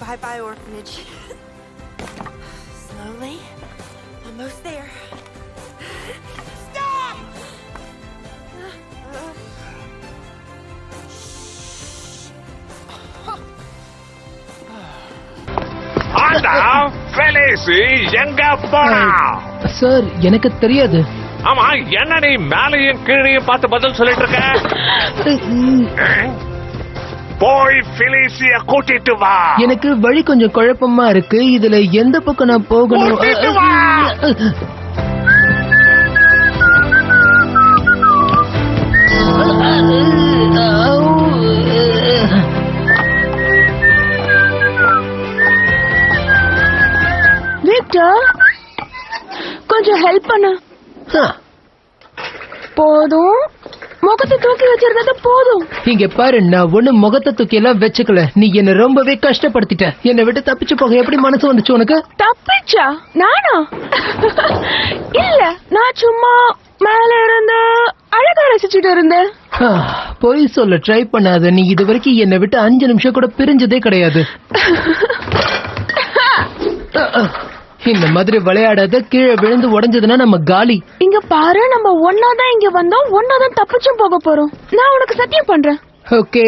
Bye-bye, orphanage. Slowly. Almost there. Stop! ஃபெலிசி எங்க போனா? Sir எனக்கு தெரியாது. ஆமா, என்ன நீ மேலையும் கீழையும் பார்த்து பதில் சொல்லிட்டு இருக்க? போய் ஃபெலிசிய கூட்டிட்டு வா. எனக்கு வழி கொஞ்சம் குழப்பமா இருக்கு. இதுல எந்த பக்கம் நான் போகணும்? கூட்டிட்டு வா. விக்டர், கொஞ்சம் ஹெல்ப் பண்ணு. போதும், முகத்தை தூக்கி வச்சிருந்தது போதும். இங்க பாரு, நான் ஒண்ணு முகத்தை தூக்கி எல்லாம் வச்சுக்கல. நீ என்ன ரொம்பவே கஷ்டப்படுத்திட்ட. என்னை விட்டு தப்பிச்சு போக எப்படி மனசு வந்துச்சு உனக்கு? தப்பிச்சா? நானா? இல்ல, நான் சும்மா மேல இருந்து அழகா ரசிச்சுட்டு இருந்தேன். போய் சொல்ல ட்ரை பண்ணாத. நீ இது வரைக்கும் என்னை விட்டு 5 நிமிஷம் கூட பிரிஞ்சதே கிடையாது. இந்த மாதிரி விளையாடாத. கீழே விழுந்து உடைஞ்சதுன்னா நம்ம காலி. இங்க பாரு, நம்ம ஒன்னாதான் இங்க வந்தோம், ஒன்னாதான் தப்பிச்சும் போக போறோம். நான் உனக்கு சத்தியம் பண்றேன். ஓகே.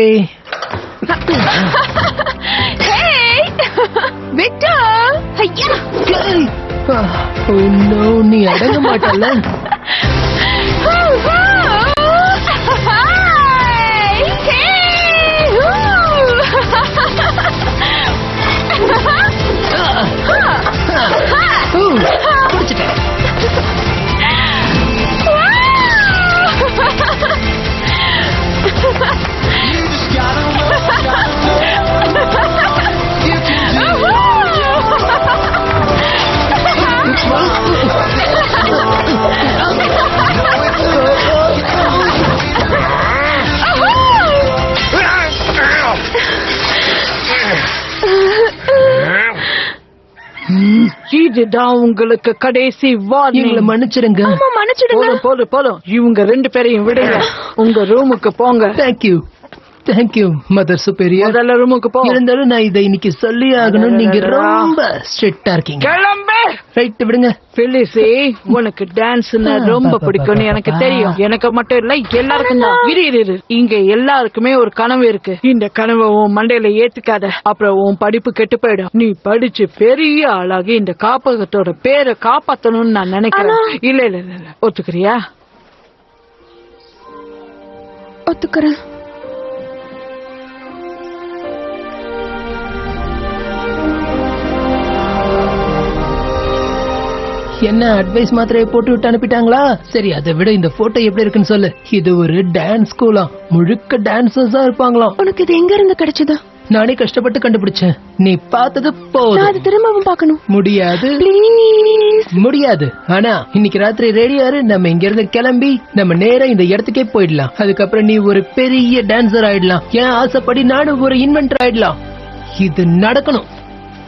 விக்டர், ஐயா! நீ அடங்க மாட்டல்ல. இதுதான் உங்களுக்கு கடைசி வார்னிங். மன்னிச்சிருங்க. போதும். இவங்க 2 பேரையும் விடுங்க. உங்க ரூமுக்கு போங்க. Thank you mother superior. முதல்ல ரூமுக்கு போ. இருந்தாலும் நான் இதை இன்னைக்கு சொல்லி ஆகணும். நீங்க ரொம்ப ஸ்ட்ரிக்ட்டா இருக்கீங்க. கிளம்பு. ரைட், விடுங்க. ஃபெலிசி, உனக்கு டான்ஸ்னா ரொம்ப பிடிக்கும்னு எனக்கு தெரியும். எனக்கு மட்டும் இல்ல, எல்லாருக்கும் தான். இரு. இங்க எல்லாருக்குமே ஒரு கனவு இருக்கு. இந்த கனவை உன் மண்டையில ஏத்துக்காத. அப்புறம் உன் படிப்பு கெட்டு போயிடும். நீ படிச்சு பெரிய ஆளாகி இந்த காப்பகத்தோட பேரை காப்பாத்தணும்னு நான் நினைக்கிறேன். இல்ல, ஒத்துக்கிறியா? ஒத்துக்கிறேன். என்ன அட்வைஸ் மாத்திரையை போட்டு விட்டு அனுப்பிட்டாங்களா? சரி, அதை விட இந்த போட்டோ எப்படி இருக்குன்னு சொல்லு. இது ஒரு டான்ஸ் ஸ்கூலா? முழுக்க டான்சர்ஸா இருப்பாங்களாம். உனக்கு இது எங்க இருந்து கிடைச்சது? நானே கஷ்டப்பட்டு கண்டுபிடிச்சேன். நீ பார்த்தது போதும். அது திரும்பவும் பார்க்கணும். முடியாது. முடியாது. ஆனா இன்னைக்கு ராத்திரி ரெடியாரு. நம்ம இங்க இருந்து கிளம்பி நம்ம நேரா இந்த இடத்துக்கே போயிடலாம். அதுக்கப்புறம் நீ ஒரு பெரிய டான்சர் ஆயிடலாம். ஏன் ஆசைப்படி நானும் ஒரு இன்வென்டர் ஆயிடலாம். இது நடக்கணும்.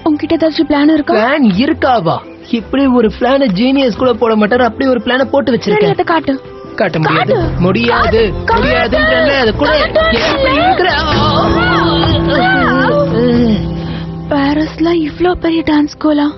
உன்கிட்ட ஏதாச்சும் பிளான் இருக்கா? பிளான் இருக்காவா? இப்படி ஒரு பிளான ஜீனியஸ் கூட போட மாட்டாரு. அப்படி ஒரு பிளான போட்டு வச்சிருக்கேன். காட்டு. காட்ட முடியாது. முடியாதுன்றல. அது கூட பாரிஸ்ல இவ்ளோ பெரிய டான்ஸ் ஸ்கூலா?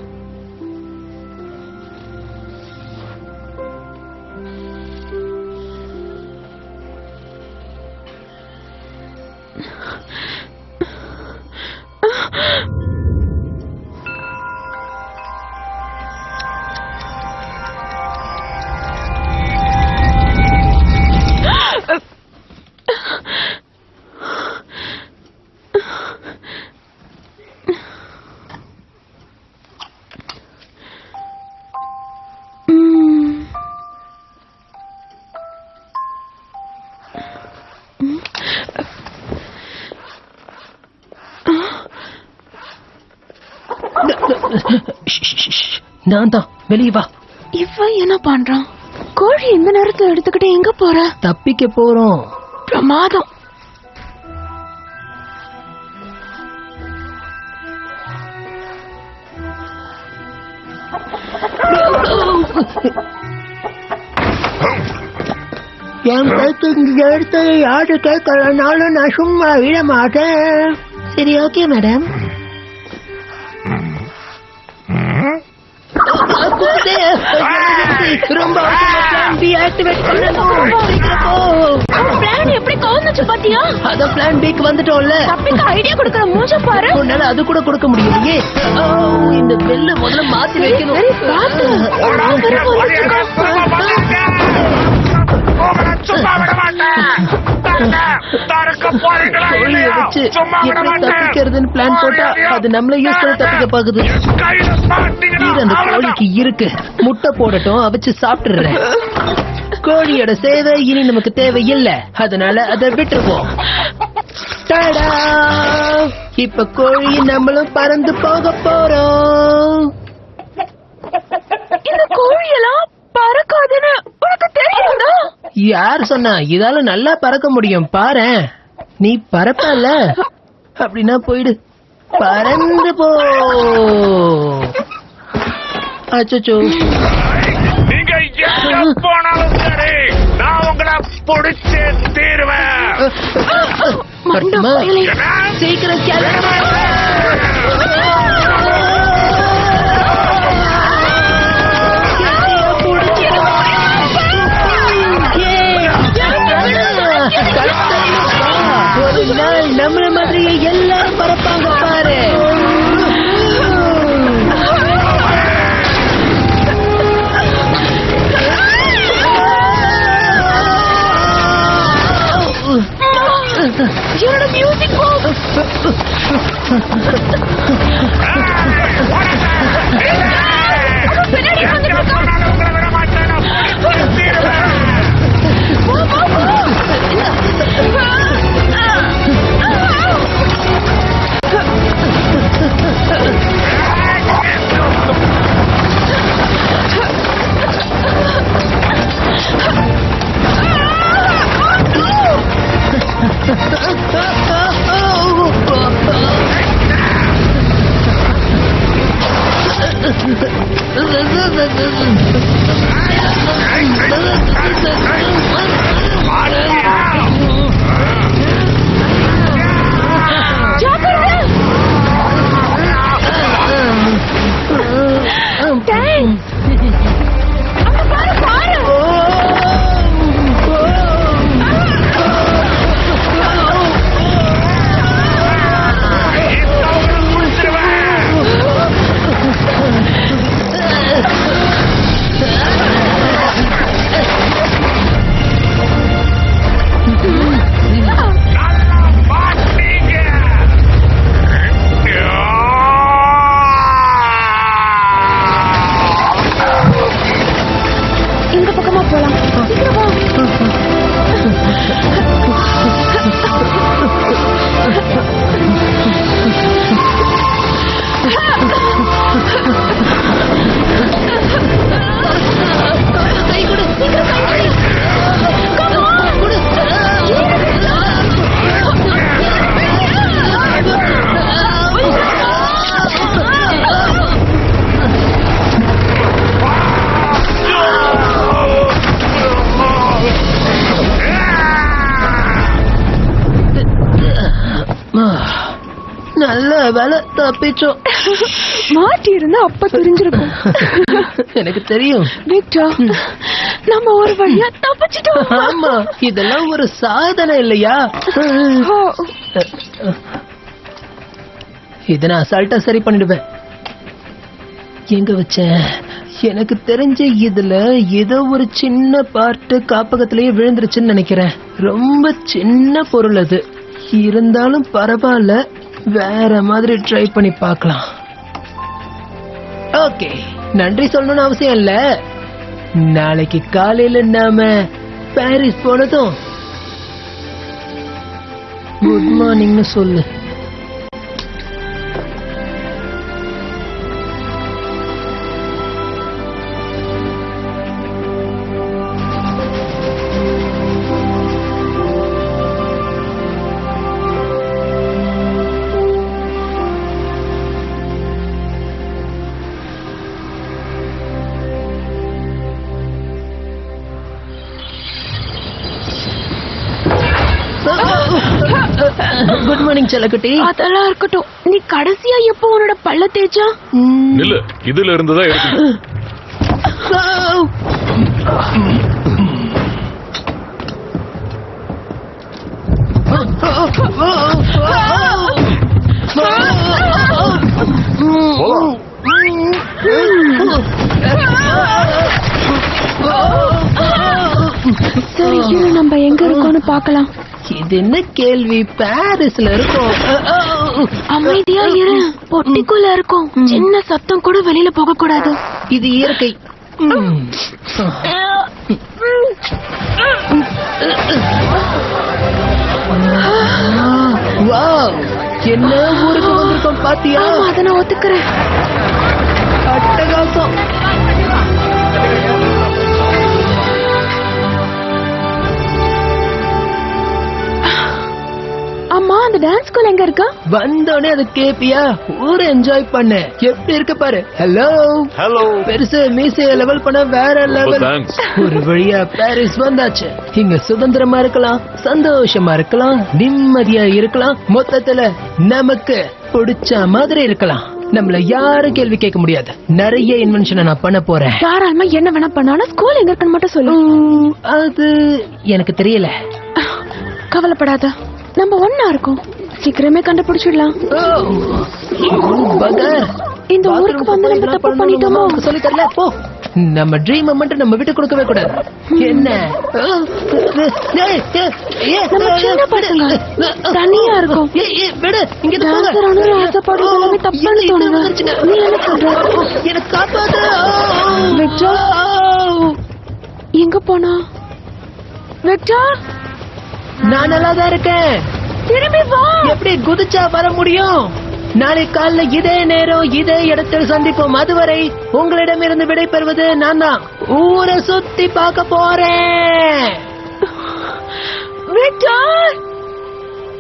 நான் தான். வெளியே வா. இவன் என்ன பண்றான்? கோழி இந்த நேரத்துல எடுத்துக்கிட்டு எங்க போற? தப்பிக்க போறோம். பிரமாதம். என் பேச்சு இங்க எடுத்து யாரு கேட்கலனாலும் நான் சும்மா விட மாட்டேன். சரி, ஓகே மேடம். ரொம்ப பிளான் பி ஆக்டிவேட் பண்ணணும். சீக்கிரம் போ. பிளான் எப்படி கவுந்துச்சு பாத்தியா? அத பிளான் பிக்கு வந்துட்டோம்ல. தப்பிக்க ஐடியா கொடுக்கற மூஞ்ச பாரு. உன்னால அது கூட கொடுக்க முடியலையே. இந்த பெல்ல முதல்ல மாத்தி வைக்கணும். சரி பாத்து. கோழியை வச்சு எப்படி தப்பிக்கிறதுன்னு பிளான் போட்டா அது நம்மள யூஸ் பண்ணி தப்பிக்க பாக்குது. அந்த கோழிக்கு இருக்கு. முட்டை போடட்டும், அவிச்சு சாப்பிட்டுறேன். கோழியோட சேவை இனி நமக்கு தேவையில்லை, அதனால அதை விட்டுருவோம். டடா! இப்ப கோழி நம்மளும் பறந்து போக போறோம். இந்த கோழியெல்லாம் பறக்காதுன்னு உனக்கு தெரியுதா? யார் சொன்னா? இதால நல்லா பறக்க முடியும், பாரேன். நீ பறப்பல, அப்படின்னா போயிடு, பறந்து போ. அச்சோ, நீங்க எங்க போனாலும் சரி, நான் உங்களை பிடிச்சே தீருவேன். பட்டுமா? சீக்கிரம் கிளம்பு. ஒரு நாள் நம்மள மாதிரியே எல்லாரும் பறப்பாங்க பாரு. என்னோட மியூசிக் பின்னாடி நல்ல வேலை, தப்பிச்சோம். மாட்டி இருந்தா அப்ப தெரிஞ்சிருக்கும். எனக்கு தெரியும் விக்டர், நம்ம ஒரு வழியா தப்பிச்சிட்டோம். ஆமா, இதெல்லாம் ஒரு சாதனை இல்லையா? இத நான் அசால்ட்டா சரி பண்ணிடுவேன். எங்க வச்சேன்? எனக்கு தெரிஞ்ச இதுல ஏதோ ஒரு சின்ன பார்ட் காப்பகத்திலேயே விழுந்துருச்சுன்னு நினைக்கிறேன். ரொம்ப சின்ன பொருள் அது. இருந்தாலும் பரவாயில்ல, வேற மாதிரி ட்ரை பண்ணி பார்க்கலாம். ஓகே, நன்றி சொல்லணும்னு அவசியம் இல்ல. நாளைக்கு காலையில நாம பாரிஸ் போனதும் குட் மார்னிங்னு சொல்லு. குட் மார்னிங் செல்லக்குட்டி. அதெல்லாம் இருக்கட்டும், நீ கடைசியா எப்போ உன்னோட பல்ல தேய்ச்சா? இல்ல, இதுல இருந்துதான் எடுத்து. சரி இரு, நம்ம எங்க இருக்கோம்னு பார்க்கலாம். இது என்ன கேள்வி? பாரிஸ்ல இருக்கோம். அமைதியா இரு, பொட்டிக்குள்ள இருக்கோம். சின்ன சத்தம் கூட வெளியில போக கூடாது. இது இயற்கை. வாவ், என்ன ஊருக்கு வந்திருக்கோம் பாத்தியா? ஆமா, அதை நான் ஒத்துக்கிறேன். அட்டகாசம். அம்மா, அந்த டான்ஸ் ஸ்கூல் எங்க இருக்கா? வந்தோடனே அது கேப்பியா? ஊர் என்ஜாய் பண்ண. எப்படி இருக்கு பாரு. Hello hello. பெருசு மீசைய லெவல் பண்ண வேற லெவல். தேங்க்ஸ். ஒரு வழியா பாரிஸ் வந்தாச்சு. இங்க சுதந்திரமா இருக்கலாம், சந்தோஷமா இருக்கலாம், நிம்மதியா இருக்கலாம். மொத்தத்துல நமக்கு பிடிச்ச மாதிரி இருக்கலாம். நம்மள யாரும் கேள்வி கேட்க முடியாது. நிறைய இன்வென்ஷனை நான் பண்ண போறேன். தாராளமா என்ன வேணா பண்ணாலும் ஸ்கூல் எங்க இருக்குன்னு மட்டும் சொல்லு. அது எனக்கு தெரியல. கவலைப்படாத, நம்ம ஒன்னா இருக்கோம். சீக்கிரமே கண்டுபிடிச்சிடலாம். இந்த ஊருக்கு வந்து நம்ம தப்பு பண்ணிட்டோமோ? சொல்லி தரல போ. நம்ம ட்ரீம் மட்டும் நம்ம விட்டு கொடுக்கவே கூடாது. என்ன நம்ம சின்ன பசங்க தனியா இருக்கும். ஆசைப்படுறது எல்லாமே தப்புன்னு தோணுது. நீ என்ன சொல்ற? எனக்கு காப்பாத்து. விக்டர் எங்க போனா? விக்டர், நான் நல்லாதான் இருக்கேன். திரும்பி வா. எப்படி குதிச்சா வர முடியும்? நாளை காலைல இதே நேரம் இதே இடத்தில் சந்திப்போம். அதுவரை உங்களிடமிருந்து விடை பெறுவது நான் தான். ஊரை சுத்தி பார்க்க போறேன். விக்டர்,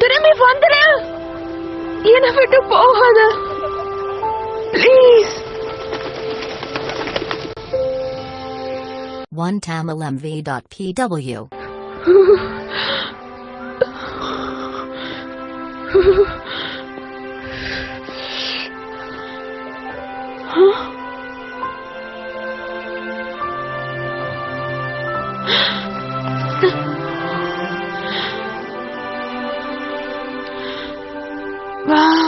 திரும்பி வந்துடு. என்னை விட்டு போகாத ப்ளீஸ். OneTamilMV.pw Wow.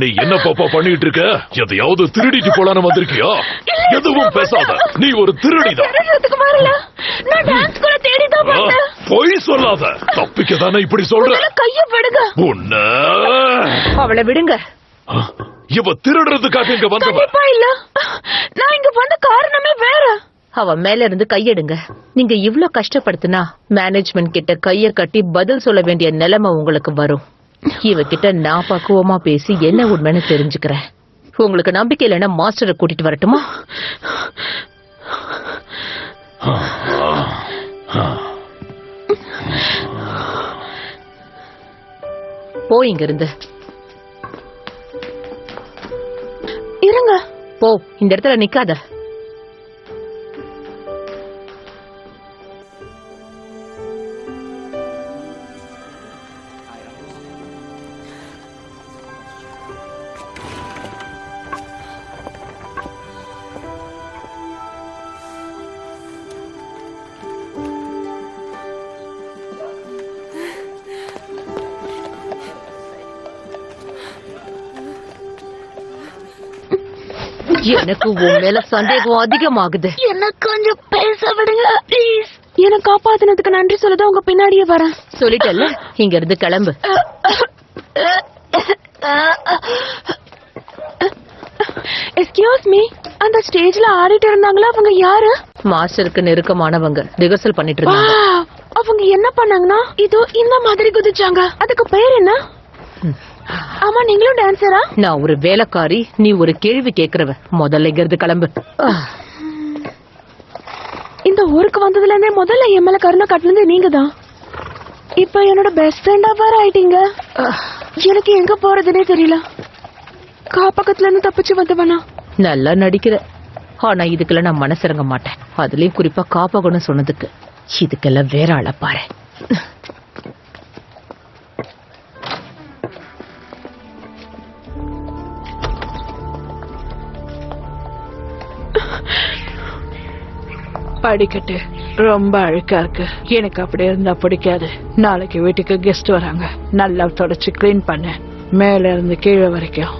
நீ என்ன பாப்பா பண்ணிட்டு இருக்க? எதையாவது திருடிட்டு போலான்னு வந்திருக்கியா? எதுவும் பேசாத, நீ ஒரு திருடிதான். பொய் சொல்லாத, தப்பிக்க தானே இப்படி சொல்ற. கைய விடுங்க. உன்ன அவளை விடுங்க. இவ திருடுறதுக்காக இங்க வந்தவ இல்ல. நான் இங்க வந்த காரணமே வேற. அவ மேல இருந்து கையெடுங்க. நீங்க இவ்ளோ கஷ்டப்படுத்தினா மேனேஜ்மெண்ட் கிட்ட கைய கட்டி பதில் சொல்ல வேண்டிய நிலைமை உங்களுக்கு வரும். இவகிட்ட நான் பக்குவமா பேசி என்ன உண்மைன்னு தெரிஞ்சுக்கிறேன். உங்களுக்கு நம்பிக்கை இல்லைன்னா மாஸ்டரை கூட்டிட்டு வரட்டுமா? போ இங்க இருந்து. இருங்க. போ, இந்த இடத்துல நிக்காத. எனக்கு உன் மேல சந்தேகம் அதிகமாகுது. எனக்கு கொஞ்சம் பேச விடுங்க ப்ளீஸ். என்ன காப்பாத்தினதுக்கு நன்றி சொல்லதான் உங்க பின்னாடியே வரேன். சொல்லிட்டல்ல, இங்க இருந்து கிளம்பு. எக்ஸ்கியூஸ் மீ, அந்த ஸ்டேஜ்ல ஆடிட்டு இருந்தாங்களா அவங்க யாரு? மாஸ்டருக்கு நெருக்கமானவங்க ரிஹர்சல் பண்ணிட்டு இருந்தாங்க. Wow, அவங்க என்ன பண்ணாங்கன்னா இதோ இந்த மாதிரி குதிச்சாங்க. அதுக்கு பேர் என்ன? ஆமா, நீங்களும் டான்சரா? நான் ஒரு வேலைக்காரி, நீ ஒரு கேள்வி கேக்குறவ. முதல்ல இங்க இருந்து கிளம்பு. இந்த ஊருக்கு வந்ததுல இருந்தே முதல்ல என் மேல கருணை காட்டினது நீங்க தான். இப்ப என்னோட பெஸ்ட் ஃப்ரெண்டா வேற ஆயிட்டீங்க. எனக்கு எங்க போறதுனே தெரியல. காப்பக்கத்துல இருந்து தப்பிச்சு வந்தவனா? நல்லா நடிக்கிற. ஆனா இதுக்கெல்லாம் நான் மனசிறங்க மாட்டேன். அதுலயும் குறிப்பா காப்பகம்னு சொன்னதுக்கு. இதுக்கெல்லாம் வேற ஆள பாரு. படிக்கட்டு ரொம்ப அழுக்கா இருக்கு. எனக்கு அப்படி இருந்தா பிடிக்காது. நாளைக்கு வீட்டுக்கு கெஸ்ட் வராங்க. நல்லா தொடச்சு கிளீன் பண்ண, மேல இருந்து கீழே வரைக்கும்.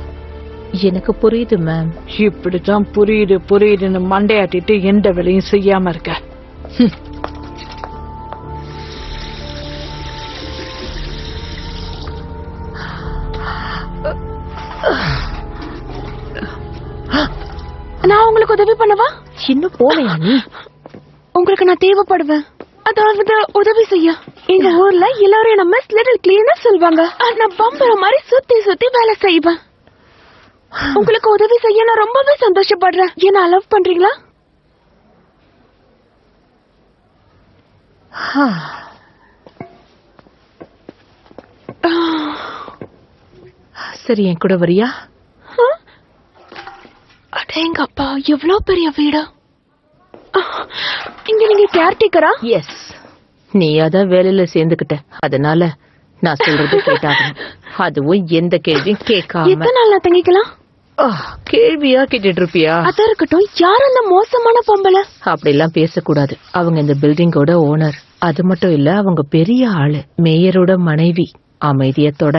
எனக்கு புரியுது மேம். இப்படித்தான் புரியுதுன்னு மண்டையாட்டிட்டு எந்த வேலையும் செய்யாம இருக்க. நான் உங்களுக்கு உதவி பண்ணவா? இன்னும் போலையா நீ? உங்களுக்கு நான் தேவைப்படுவேன். அதாவது உதவி செய்ய. எங்க ஊர்ல எல்லாரும் என்ன மிஸ் லிட்டில் கிளீனர் சொல்வாங்க. நான் பம்பர மாதிரி சுத்தி சுத்தி வேலை செய்வேன். உங்களுக்கு உதவி செய்ய நான் ரொம்பவே சந்தோஷப்படுறேன். என்ன அலோவ் பண்றீங்களா? சரி, என் கூட வரியா? அடேங்க அப்பா, எவ்வளவு பெரிய வீடு. இங்க நீங்க கேர்டேக்கரா? எஸ். நீ அதான் வேலையில சேர்ந்துகிட்ட, அதனால நான் சொல்றது கேட்டாகணும். அதுவும் எந்த கேள்வியும் கேட்காம. எத்தனை நாள் நான் தங்கிக்கலாம்? கேள்வியா கேட்டுட்டு இருப்பியா? அத இருக்கட்டும். யார் அந்த மோசமான பொம்பளை? அப்படி எல்லாம் பேசக்கூடாது. அவங்க இந்த பில்டிங்கோட ஓனர். அது மட்டும் இல்ல, அவங்க பெரிய ஆளு. மேயரோட மனைவி. அமைதியத்தோட.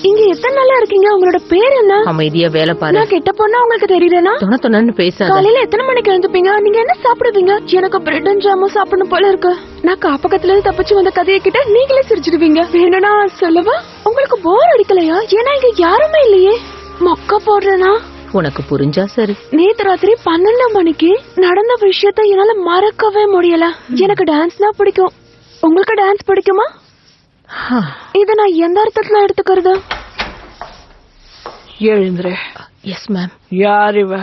இங்க எத்தனை நாளா இருக்கீங்க? உங்களோட பேர் என்ன? அமைதியா வேலை பாரு. நான் கெட்ட பொண்ணா உங்களுக்கு தெரியலனா? தொண பேசாத. காலையில எத்தனை மணிக்கு எழுந்துப்பீங்க? நீங்க என்ன சாப்பிடுவீங்க? எனக்கு பிரெட் அண்ட் ஜாமுன் சாப்பிடணும் போல இருக்கு. நான் காப்பகத்துல இருந்து தப்பிச்சு வந்த கதையை கிட்ட நீங்களே சிரிச்சிடுவீங்க. வேணும்னா சொல்லவா? உங்களுக்கு போர் அடிக்கலையா? ஏன்னா இங்க யாருமே இல்லையே. மொக்க போடுறேனா? உனக்கு புரிஞ்சா சரி. நேத்து ராத்திரி 12 மணிக்கு நடந்த விஷயத்த என்னால மறக்கவே முடியல. எனக்கு டான்ஸ்னா பிடிக்கும். உங்களுக்கு டான்ஸ் பிடிக்குமா? இத நான் எந்த அர்த்தத்துல எடுத்துக்கிறது? எழுந்துரு. Yes ma'am. யார் இவ?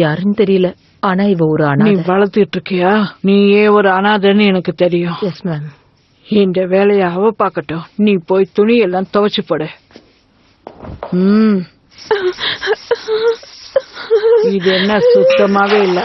யாருன்னு தெரியல. ஆனா இவ ஒரு நீ அனாதை. வளர்த்துட்டு இருக்கியா? நீயே ஒரு அனாதைன்னு எனக்கு தெரியும். Yes ma'am. இந்த வேலைய அவ பாக்கட்டும். நீ போய் துணி எல்லாம் துவைச்சு போடு. இது என்ன சுத்தமாவே இல்ல.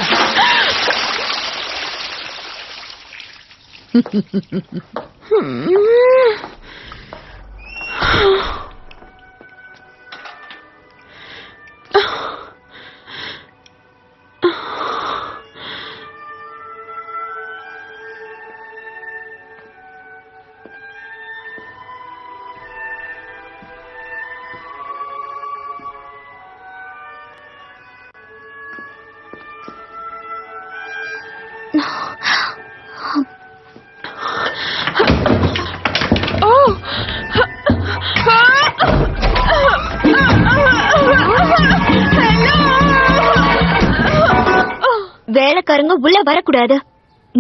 வேலைக்காரங்க உள்ள வரக்கூடாது.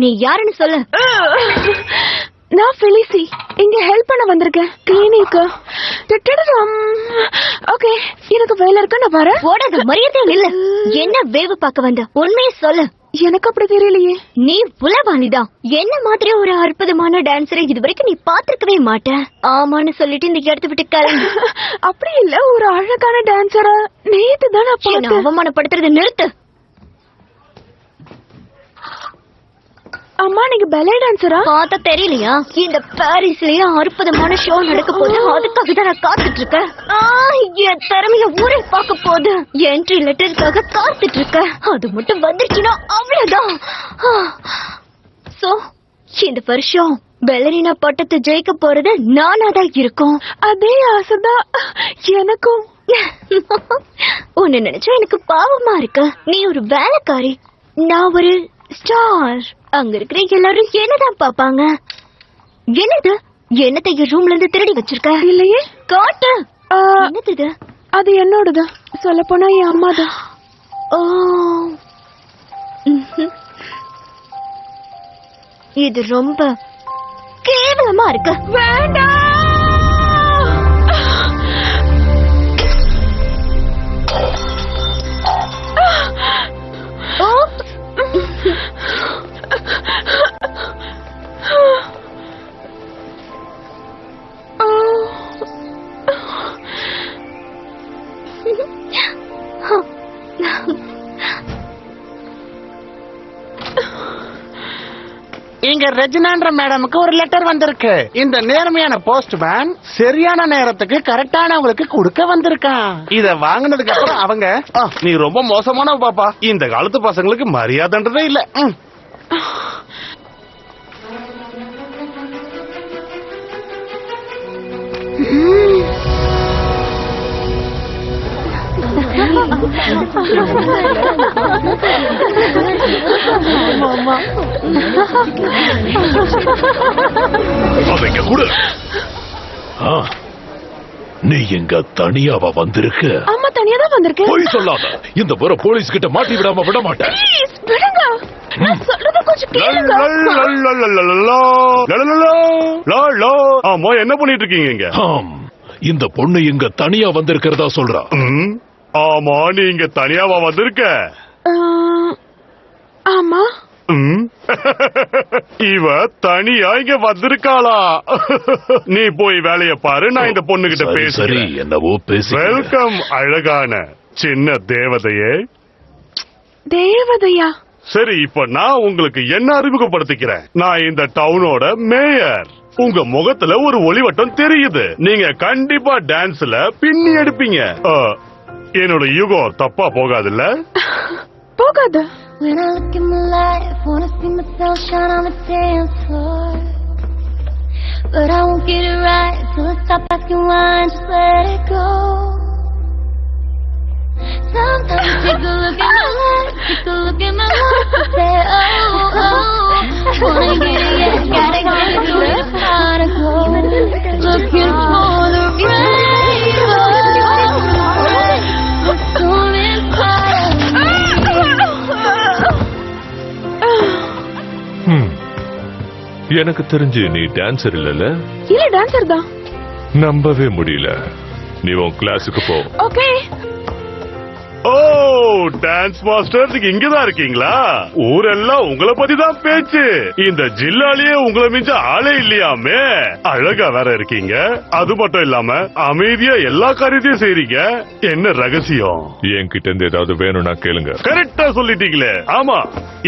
நீ யாருன்னு சொல்லு. நான் ஃபெலிசி, இங்க ஹெல்ப் பண்ண வந்திருக்கேன் கிளினிக்கு. ஓகே, எனக்கு வேலை இருக்கு, நான் வரேன். ஓடாத, மரியாதை இல்ல. என்ன வேவு பார்க்க வந்த? உண்மையை சொல்லு. எனக்கு அப்படி தெரியலையே. நீ உலவாளிதான். என்ன மாதிரி ஒரு அற்புதமான டான்ஸரை இதுவரைக்கும் நீ பாத்திருக்கவே மாட்ட. ஆமான்னு சொல்லிட்டு இந்த இடத்து விட்டு கிளம்பு. அப்படி இல்ல, ஒரு அழகான டான்ஸர நேத்து தான் நான் அவமானப்படுத்துறத நிறுத்து. அம்மா, நீங்க பெலே டான்ஸரா? பார்த்தா தெரியலையா? இந்த பாரிஸ்லயே அற்புதமான ஷோ நடக்க போது, அதுக்காக தான் நான் காத்துட்டு இருக்கேன். என் திறமைய ஊரே பார்க்க போது என்ட்ரி லெட்டருக்காக காத்துட்டு இருக்கேன். அது மட்டும் வந்துருச்சுன்னா அவ்வளவுதான். சோ இந்த வருஷம் பெலரினா பட்டத்தை ஜெயிக்க போறது நானா தான் இருக்கும். அதே ஆசைதான் எனக்கும். உன்னை நினைச்சா எனக்கு பாவமா இருக்கு. நீ ஒரு வேலைக்காரி, நான் ஒரு ஸ்டார். அங்க இருக்கிற எல்லாரும் என்னதான் பாப்பாங்க. என்னது? என்னத்தை ரூம்ல இருந்து திருடி வச்சிருக்க? இல்லையே. காட்டு. என்னது? அது என்னோடது. சொல்ல போனா என் அம்மாதான். ஓ, இது ரொம்ப கேவலமா இருக்கு. வேண்டாம். இங்க ரெஜினான்ற மேடமுக்கு ஒரு லெட்டர் வந்திருக்கு. இந்த நேர்மையான போஸ்ட்மேன் சரியான நேரத்துக்கு கரெக்டானவங்களுக்கு கொடுக்க வந்திருக்கான். இத வாங்கினதுக்கு அப்புறம் அவங்க, நீ ரொம்ப மோசமான பாப்பா, இந்த காலத்து பசங்களுக்கு மரியாதைன்றதே இல்ல. அவங்க கூட நீ எங்க தனியாவா வந்திருக்க? அம்மா தனியா தான் வந்திருக்கேன். போய் சொல்லாத. இந்த முறை போலீஸ் கிட்ட மாட்டி விடாம விட மாட்டேன். விடுங்க, நான் சொல்றத கொஞ்சம் கேளுங்க. ஆமா, என்ன பண்ணிட்டு இருக்கீங்க இங்க? இந்த பொண்ணு எங்க தனியா வந்திருக்கிறதா சொல்றா. ஆமா, நீங்க தனியாவா வந்திருக்க? ஆமா. இவ தனியா இங்க வந்திருக்காளா? நீ போய் வேலைய பாரு, நான் இந்த பொண்ணு கிட்ட பேசுறேன். என்னவோ பேச. வெல்கம் அழகான சின்ன தேவதையே. தேவதையா? சரி, இப்ப நான் உங்களுக்கு என்ன அறிமுகப்படுத்திக்கிறேன். நான் இந்த டவுனோட மேயர். உங்க முகத்துல ஒரு ஒளிவட்டம் தெரியுது. நீங்க கண்டிப்பா டான்ஸ்ல பின்னி எடுப்பீங்க. என்னோட யுகம் தப்பா போகாதுல்ல? போகாது. When I look in the light, wanna see myself shine on the dance floor. But I won't get it right till I stop asking why and just let it go. Sometimes take a look at my life, take a look at my life and say, oh, oh. Wanna get it, yeah, gotta get it, it's hard to go. Looking for the rainbow, the storm inside of me. எனக்கு தெரிஞ்சு நீ dancer இல்லல? இல்ல, dancer தான். நம்பவே முடியல. நீ உன் கிளாஸுக்கு போ. ஓகே. ஓ, டான்ஸ் மாஸ்டர் இங்கதான் இருக்கீங்களா? ஊரெல்லாம் உங்களை பத்தி தான் பேச்சு. இந்த ஜில்லாலேயே உங்களை மிஞ்ச ஆளே இல்லையாமே. அழகா வேற இருக்கீங்க. அது மட்டும் இல்லாம அமைதியா எல்லா காரியத்தையும் செய்றீங்க. என்ன ரகசியம்? என்கிட்ட இருந்து ஏதாவது வேணும்னா கேளுங்க. கரெக்டா சொல்லிட்டீங்களே. ஆமா,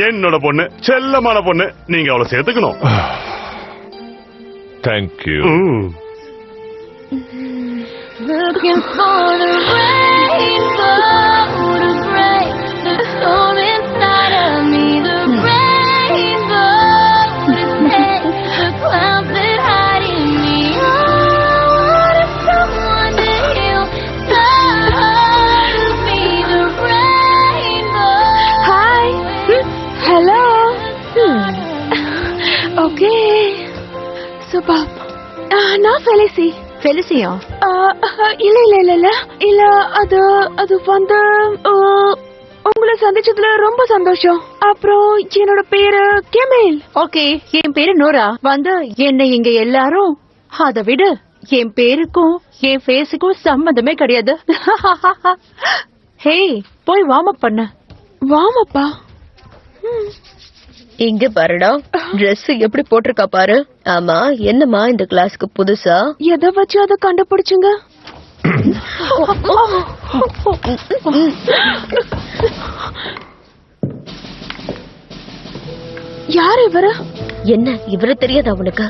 என்னோட பொண்ணு, செல்லமான பொண்ணு. நீங்க அவளை சேர்த்துக்கணும். Thank you. Looking for the rainbow to break the storm inside of me. The rainbow to take the clouds that hide in me. I wanted someone to heal the heart of me. The rainbow. Hi. Hello. Okay. Super. நான் ஃபெலிசி. Felicia? இல்ல இல்ல இல்ல இல்ல இல்ல, அது வந்து உங்களுக்கு உங்களை சந்திச்சதுல ரொம்ப சந்தோஷம். அப்புறம் என்னோட பேரு கெமேல். ஓகே, என் பேரு நோரா. வந்து என்ன இங்க எல்லாரும் அத விடு, என் பேருக்கும் என் ஃபேஸுக்கும் சம்மந்தமே கிடையாது. ஹே, போய் வார்ம் அப் பண்ணு. வார்ம் அப்பா? இங்க பாருடா, Dress எப்படி போட்டிருக்கா பாரு. ஆமா, என்னம்மா இந்த கிளாஸ்க்கு புதுசா? எதை வச்சு அதை கண்டுபிடிச்சுங்க? யார் இவரு? என்ன இவரு தெரியாதா உனக்கு?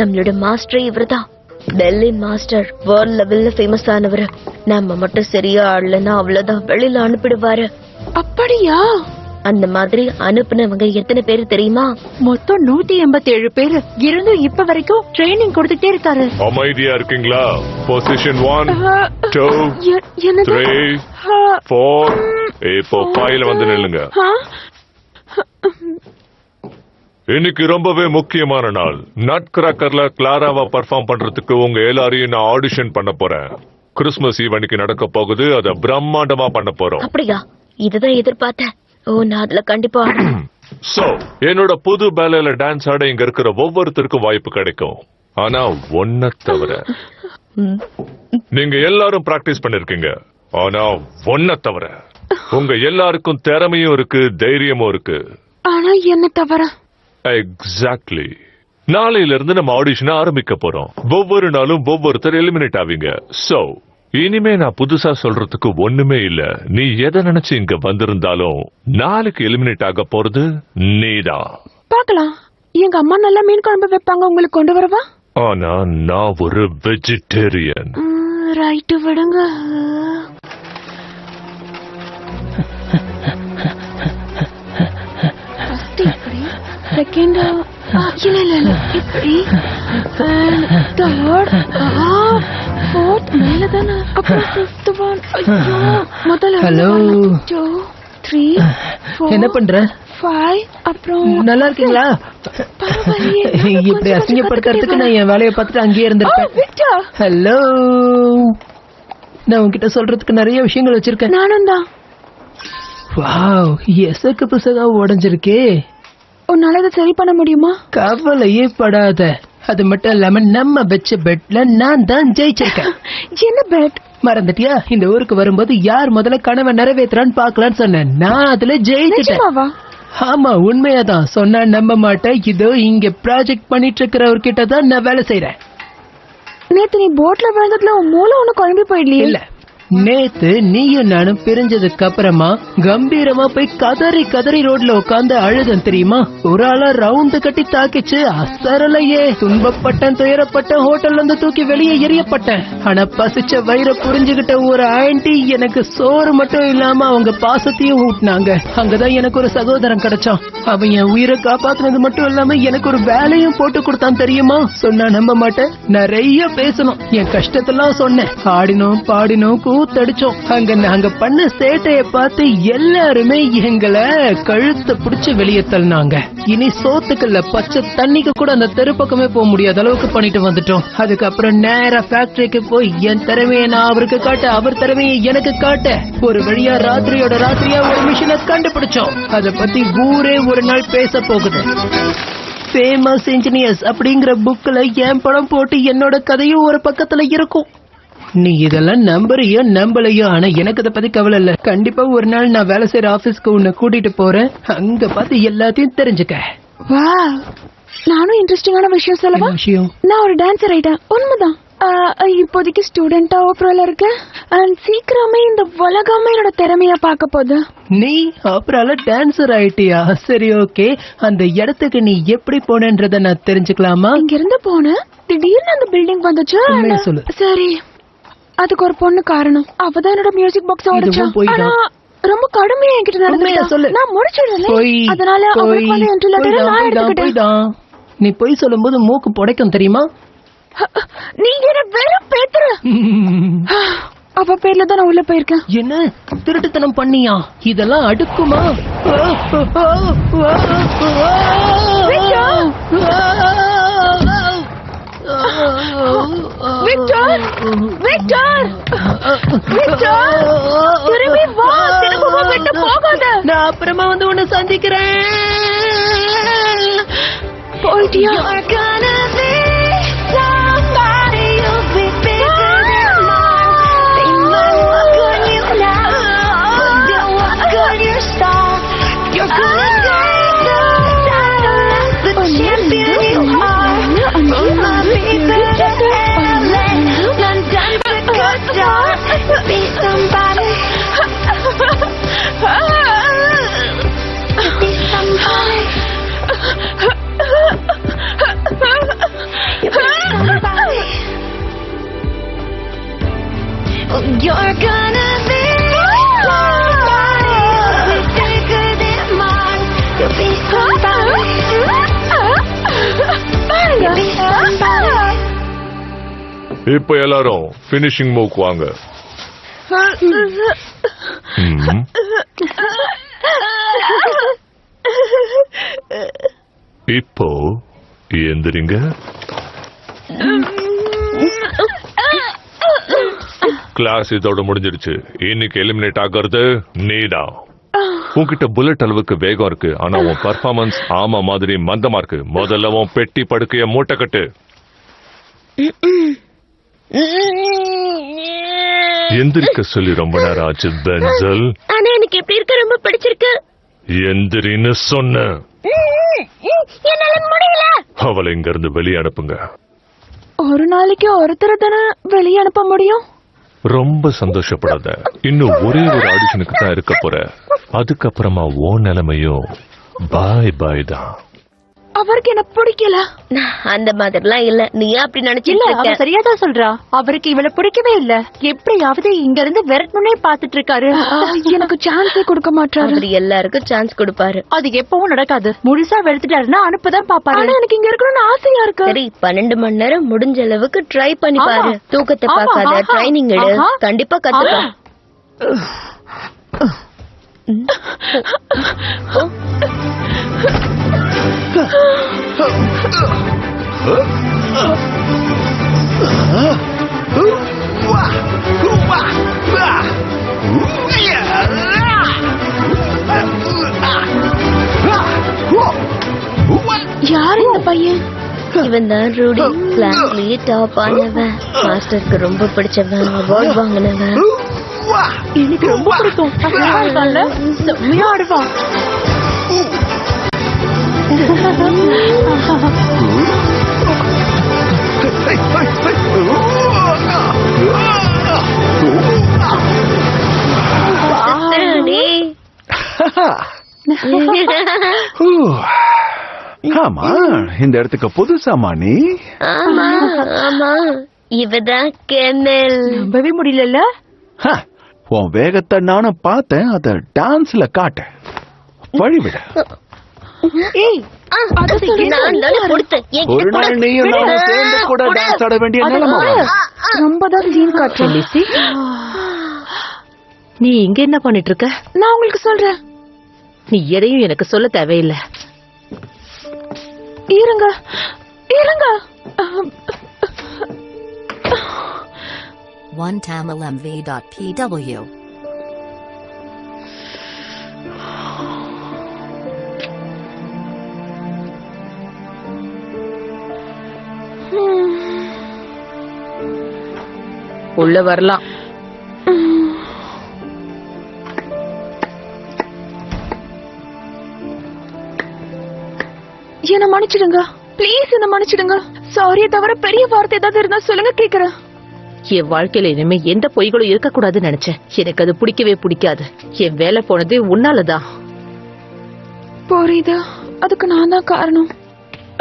நம்மளோட மாஸ்டர் இவருதான். டெல்லி மாஸ்டர், வேர்ல்ட் லெவல்ல ஃபேமஸ் ஆனவரு. நம்ம மட்டும் சரியா ஆடலன்னா அவ்வளவுதான், வெளியில அனுப்பிடுவாரு. அப்படியா? அந்த மாதிரி அனுப்புனவங்க எத்தனை பேரு தெரியுமா? மொத்தம் 187 பேரு இருந்து இப்ப வரைக்கும் ட்ரைனிங் கொடுத்துட்டே இருக்காரு. அமைதியா இருக்கீங்களா? பொசிஷன் 1 2 என்னது? 3 4 இப்போ 5ல வந்து நில்லுங்க. இன்னைக்கு ரொம்பவே முக்கியமான நாள். நட் கிராக்கர்ல கிளாராவா பெர்ஃபார்ம் பண்றதுக்கு உங்க எல்லாரையும் நான் ஆடிஷன் பண்ண போறேன். கிறிஸ்துமஸ் ஈவ் அன்னைக்கு நடக்க போகுது, அத பிரம்மாண்டமா பண்ண போறோம். அப்படியா? இதுதான் எதிர்பார்த்தேன். ஓ, நான் அதுல கண்டிப்பா. சோ என்னோட புது பேலையில டான்ஸ் ஆட இங்க இருக்கிற ஒவ்வொருத்தருக்கும் வாய்ப்பு கிடைக்கும். ஆனா ஒன்ன தவிர நீங்க எல்லாரும் பிராக்டிஸ் பண்ணிருக்கீங்க. ஆனா ஒன்ன தவிர உங்க எல்லாருக்கும் திறமையும் இருக்கு, தைரியமும் இருக்கு. ஆனா என்ன தவிர? எக்ஸாக்ட்லி. நாளையில இருந்து நம்ம ஆடிஷன் ஆரம்பிக்க போறோம். ஒவ்வொரு நாளும் ஒவ்வொருத்தர் எலிமினேட் ஆவீங்க. சோ இனிமே நான் புதுசா சொல்றதுக்கு ஒண்ணுமே இல்ல. நீ எதை நினைச்சு இங்க வந்திருந்தாலும் நாளைக்கு எலிமினேட் ஆக போறது நீதான். பாக்கலாம். எங்க அம்மா நல்லா மீன் குழம்பு வைப்பாங்க, உங்களுக்கு கொண்டு வரவா? ஆனா நான் ஒரு வெஜிடேரியன். ரைட்டு, விடுங்க. செகண்ட் இல்ல இப்படி, தேர்ட், ஃபோர்த் மேலதானே, அப்புறம் ஃபிஃப்த் ஒன். ஐயோ, முதல்ல ஹலோ, 2 3 4 என்ன பண்ற? 5 அப்புறம் நல்லா இருக்கீங்களா? இப்படி அசிங்கப்படுத்துறதுக்கு நான் என் வேலையை பார்த்துட்டு அங்கேயே இருந்திருப்பேன். ஹலோ, நான் உன்கிட்ட சொல்றதுக்கு நிறைய விஷயங்கள் வச்சிருக்கேன். நானும் தான். வாவ், எசக்கு புசகா உடைஞ்சிருக்கே. உன்னால அதை சரி பண்ண முடியுமா? கவலையே படாத. அது மட்டும் இல்லாம நம்ம வச்ச பெட்ல நான் தான் ஜெயிச்சிருக்கேன். என்ன பெட்? மறந்துட்டியா? இந்த ஊருக்கு வரும்போது யார் முதல்ல கனவை நிறைவேற்றுறான்னு பாக்கலான்னு சொன்னேன். நான் அதுல ஜெயிச்சிட்டேன். ஆமா, உண்மையாதான். சொன்னா நம்ப மாட்டேன். இதோ இங்க ப்ராஜெக்ட் பண்ணிட்டு இருக்கிறவர்கிட்ட தான் நான் வேலை செய்யறேன். நேத்து நீ போட்ல விழுந்ததுல உன் மூளை ஒண்ணு குழம்பி போயிடலையே? இல்ல, நேத்து நீயும் நானும் பிரிஞ்சதுக்கு அப்புறமா கம்பீரமா போய் கதறி கதறி ரோட்ல உட்காந்து அழுதன் தெரியுமா? ஒரு ஆளா ரவுண்டு கட்டி தாக்கிச்சு. அசரலையே, துன்பப்பட்டேன், துயரப்பட்டேன், ஹோட்டல்ல இருந்து தூக்கி வெளியே எரியப்பட்டேன். ஆனா பசிச்ச வயிற புரிஞ்சுகிட்ட ஒரு ஆன்டி எனக்கு சோறு மட்டும் இல்லாம அவங்க பாசத்தையும் ஊட்டினாங்க. அங்கதான் எனக்கு ஒரு சகோதரன் கிடைச்சான். அவன் என் உயிரை காப்பாத்துனது மட்டும் இல்லாம எனக்கு ஒரு வேலையும் போட்டு கொடுத்தான் தெரியுமா? சொன்னா நம்ப மாட்டேன், நிறைய பேசணும். என் கஷ்டத்தெல்லாம் சொன்னேன். ஆடினோம், பாடினோம், கூத்தடிச்சோம். அங்க நாங்க பண்ண சேட்டைய பார்த்து எல்லாருமே எங்களை கழுத்தை புடிச்சு வெளியே தள்ளினாங்க. இனி சோத்துக்கல்ல பச்சை தண்ணிக்கு கூட அந்த தெரு பக்கமே போக முடியாத அளவுக்கு பண்ணிட்டு வந்துட்டோம். அதுக்கப்புறம் நேரா ஃபேக்டரிக்கு போய் என் திறமையை நான் அவருக்கு காட்ட, அவர் திறமையை எனக்கு காட்ட, ஒரு வழியா ராத்திரியோட ராத்திரியா ஒரு மிஷினை கண்டுபிடிச்சோம். அத பத்தி ஊரே ஒரு நாள் பேச போகுது. ஃபேமஸ் இன்ஜினியர்ஸ் அப்படிங்கிற புக்ல என் படம் போட்டு என்னோட கதையும் ஒரு பக்கத்துல இருக்கும். நீ இதெல்லாம் நம்புறியோ நம்பலையோ, ஆனா எனக்கு இதை பத்தி கவலை இல்ல. கண்டிப்பா ஒரு நாள் நான் வேலை செய்யற ஆபீஸ்க்கு உன்னை கூட்டிட்டு போறேன். அங்க பார்த்து எல்லாத்தையும் தெரிஞ்சுக்க. நானும் இன்ட்ரெஸ்டிங்கான விஷயம் சொல்லவா? நான் ஒரு டான்சர் ஆயிட்டேன். உண்மைதான். இப்போதைக்கு ஸ்டூடெண்டா ஓப்ரால இருக்கேன். சீக்கிரமே இந்த உலகமே என்னோட திறமைய பார்க்க போகுது. நீ ஓப்ரால டான்சர் ஆயிட்டியா? சரி, ஓகே. அந்த இடத்துக்கு நீ எப்படி போனன்றத நான் தெரிஞ்சுக்கலாமா? இங்க இருந்து போன திடீர்னு அந்த பில்டிங் வந்துச்சு. சொல்லு. சரி, அதுக்கு ஒரு பொண்ணு காரணம். அவதான் என்னோட மியூசிக் பாக்ஸ் உடைச்சா. ஆனா ரொம்ப கடுமையா என்கிட்ட நடந்துச்சு. நான் முடிச்சிடல. அதனால அவருக்கு வந்து என்ட்ரி லெட்டர் நான் எடுத்துக்கிட்டேன். நீ போய் சொல்லும்போது மூக்கு புடைக்கும் தெரியுமா? நீங்க என்ன வெறும் பேத்துற. அவ பேர்ல தான் நான் உள்ள போயிருக்கேன். என்ன திருட்டுத்தனம் பண்ணியா? இதெல்லாம் அடுக்குமா? விக்டர் விக்டர் விக்டர் திரும்பி வா, திரும்ப விட்டு போகாத. நான் அப்புறமா வந்து உன்னை சந்திக்கிறேன். போயிட்டியா? You're gonna be somebody. You'll be bigger than mine. You'll be somebody. You'll be somebody. இப்ப எல்லாரும் பினிஷிங் மூக் வாங்க. இப்போ எந்திரிங்க. கிளாஸ் இதோட முடிஞ்சிருச்சு. இன்னைக்கு எலிமினேட் ஆகிறது நீதான். உன்கிட்ட புல்லட் அளவுக்கு வேகம் இருக்கு, ஆனா உன் பர்ஃபார்மன்ஸ் ஆமா மாதிரி மந்தமா இருக்கு. முதல்ல உன் பெட்டி படுக்கைய மூட்டை கட்டு. எந்திரிக்க சொல்லி ரொம்ப நேரம் ஆச்சு பென்சல். ஆனா எனக்கு எப்படி இருக்க ரொம்ப பிடிச்சிருக்கு. எந்திரின்னு சொன்ன. என்னால முடியல. அவளை இங்க இருந்து வெளியே அனுப்புங்க. ஒரு நாளைக்கு ஒருத்தரை தானே வெளியே அனுப்ப முடியும். ரொம்ப சந்தோஷப்படாத. இன்னும் ஒரே ஒரு ஆடிஷனுக்கு தான் இருக்க போற. அதுக்கப்புறமா ஓ நிலைமையும் பாய் பாய் தான். அவருக்கு என்ன பிடிக்கல. அந்த மாதிரிலாம் இல்ல. நீ அப்படி நினைச்சிட்டு இல்ல, இருக்க. அவ சரியாதான் சொல்றா. அவருக்கு இவள பிடிக்கவே இல்ல. எப்படியாவது இங்க இருந்து விரட்டணும்னே பாத்துட்டு இருக்காரு. எனக்கு சான்ஸே கொடுக்க மாட்டாரு. அவர் எல்லாருக்கும் சான்ஸ் கொடுப்பாரு. அது எப்பவும் நடக்காது. முழுசா வெளுத்துட்டாருன்னா அனுப்பதான் பாப்பாரு. ஆனா எனக்கு இங்க இருக்கணும்னு ஆசையா இருக்கு. சரி, 12 மணி நேரம் முடிஞ்ச அளவுக்கு ட்ரை பண்ணி ஆமா. பாரு. தூக்கத்தை ஆமா, பார்க்காத, ஆஹா. ட்ரைனிங் எடு. ஆஹா. கண்டிப்பா கத்துக்க. யார் இந்த பையன்? இவன் தான் ரூடி. கிளாஸ்லயே டாப் ஆனவன். மாஸ்டருக்கு ரொம்ப பிடிச்சவன். அவார்ட் வாங்கினவன். எனக்கு ரொம்ப பிடிக்கும். செம்மையா ஆடுவான். ஆமா, இந்த இடத்துக்கு புதுசாமா நீ? ஆமா ஆமா, இவதான் கெமல். நம்பவே முடியல. உன் வேகத்தை நானும் பார்த்தேன். அத டான்ஸ்ல காட்ட வழிவிட. ஒரு நாள் நீயும் நானும் சேர்ந்து கூட டான்ஸ் ஆட வேண்டிய நிலைமை வரும். ரொம்ப தான் சீன் காட்டுற லிசி. நீ இங்க என்ன பண்ணிட்டு இருக்க? நான் உங்களுக்கு சொல்றேன். நீ எதையும் எனக்கு சொல்ல தேவையில்லை. இருங்க இருங்க. OneTamilMV.pw உள்ள வரலாம். என்ன மன்னிச்சிடுங்க, ப்ளீஸ் என்ன மன்னிச்சிடுங்க. சாரியை தவிர பெரிய வார்த்தை ஏதாவது இருந்தா சொல்லுங்க, கேக்குறேன். என் வாழ்க்கையில இனிமே எந்த பொய்களும் இருக்கக்கூடாதுன்னு நினைச்சேன். எனக்கு அது பிடிக்கவே பிடிக்காது. என் வேலை போனதே உன்னாலதான். புரியுது, அதுக்கு நான் தான் காரணம்.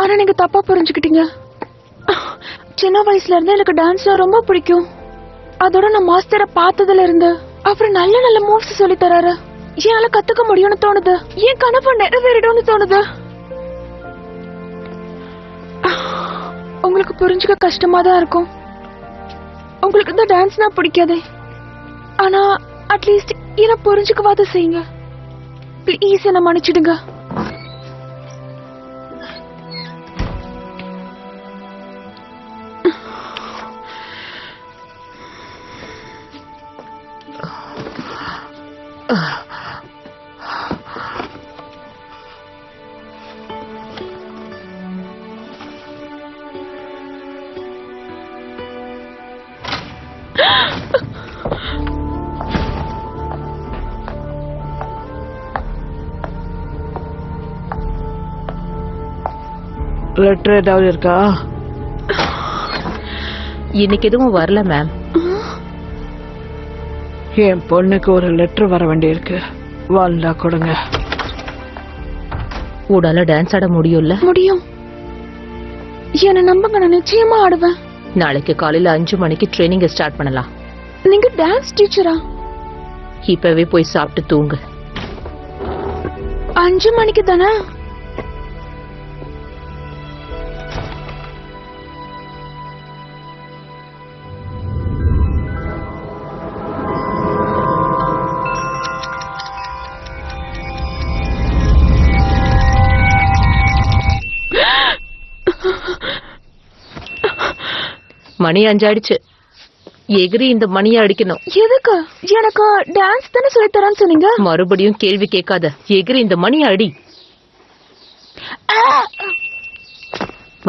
ஆனா நீங்க தப்பா புரிஞ்சுக்கிட்டீங்க. சின்ன வயசுல இருந்து எனக்கு டான்ஸ்ல ரொம்ப பிடிக்கும். அதோட நான் மாஸ்டரை பார்த்ததுல இருந்து அப்புறம் நல்ல நல்ல மூவ்ஸ் சொல்லி தராரு. என்னால கத்துக்க முடியும்னு தோணுது. என் கனவு நிறைவேறிடும்னு தோணுது. உங்களுக்கு புரிஞ்சுக்க கஷ்டமா தான் இருக்கும். உங்களுக்கு இந்த டான்ஸ்னா பிடிக்காதே. ஆனா அட்லீஸ்ட் என்ன புரிஞ்சுக்கவாத செய்யுங்க. ப்ளீஸ் என்ன மன்னிச்சிடுங்க. லெட்டர் ஏதாவது இருக்கா? இன்னைக்கு எதுவும் வரல மேம். என் பொண்ணுக்கு ஒரு லெட்டர் வர வேண்டியிருக்கு. வந்தா கொடுங்க. உடால டான்ஸ் ஆட முடியும்ல? முடியும். என்ன நம்புங்க, நான் நிச்சயமா ஆடுவேன். நாளைக்கு காலையில 5 மணிக்கு ட்ரைனிங் ஸ்டார்ட் பண்ணலாம். நீங்க டான்ஸ் டீச்சரா? இப்பவே போய் சாப்பிட்டு தூங்கு. 5 மணிக்கு தானே? மணி 5 ஆயிடுச்சு. எகிரி இந்த மணியை அடிக்கணும். எதுக்கு? எனக்கு டான்ஸ் தானே சொல்லி தரேன்னு சொன்னீங்க. மறுபடியும் கேள்வி கேட்காத. எகிரி இந்த மணியை அடி.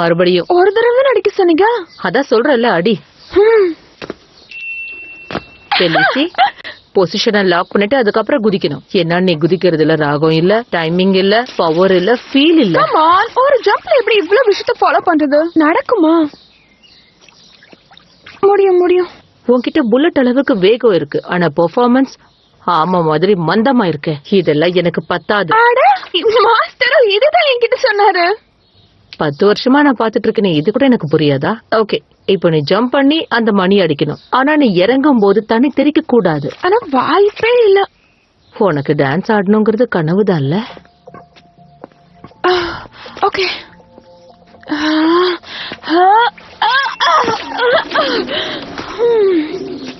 மறுபடியும் ஒரு தடவை அடிக்க சொன்னீங்க. அதான் சொல்றல, அடி. பெலிசி பொசிஷனை லாக் பண்ணிட்டு அதுக்கப்புறம் குதிக்கணும். என்ன நீ குதிக்கிறதுல ராகம் இல்ல, டைமிங் இல்ல, பவர் இல்ல, ஃபீல் இல்ல. ஒரு ஜம்ப்ல எப்படி இவ்வளவு விஷயத்த ஃபாலோ பண்றது? நடக்குமா? முடியும் முடியும். உன்கிட்ட புல்லட் அளவுக்கு வேகம் இருக்கு, ஆனா பெர்ஃபார்மன்ஸ் ஆமா மாதிரி மந்தமா இருக்கு. இதெல்லாம் எனக்கு பத்தாது. மாஸ்டர் இதுதான் என்கிட்ட சொன்னாரு. 10 வருஷமா நான் பாத்துட்டு இருக்கேன், இது கூட எனக்கு புரியாதா? ஓகே, இப்போ நீ ஜம்ப் பண்ணி அந்த மணி அடிக்கணும். ஆனா நீ இறங்கும் போது தண்ணி தெறிக்க கூடாது. ஆனா வாய்ப்பே இல்ல. உனக்கு டான்ஸ் ஆடணுங்கிறது கனவுதான்ல? ஓகே.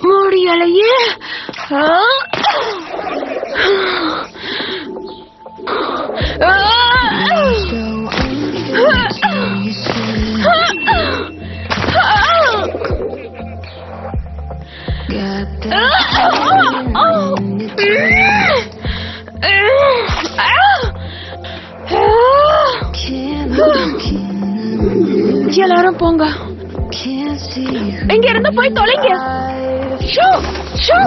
முடியலையே. எல்லாரும் போங்க. இங்க இருந்து போய் தொலைங்க. Shoe shoe.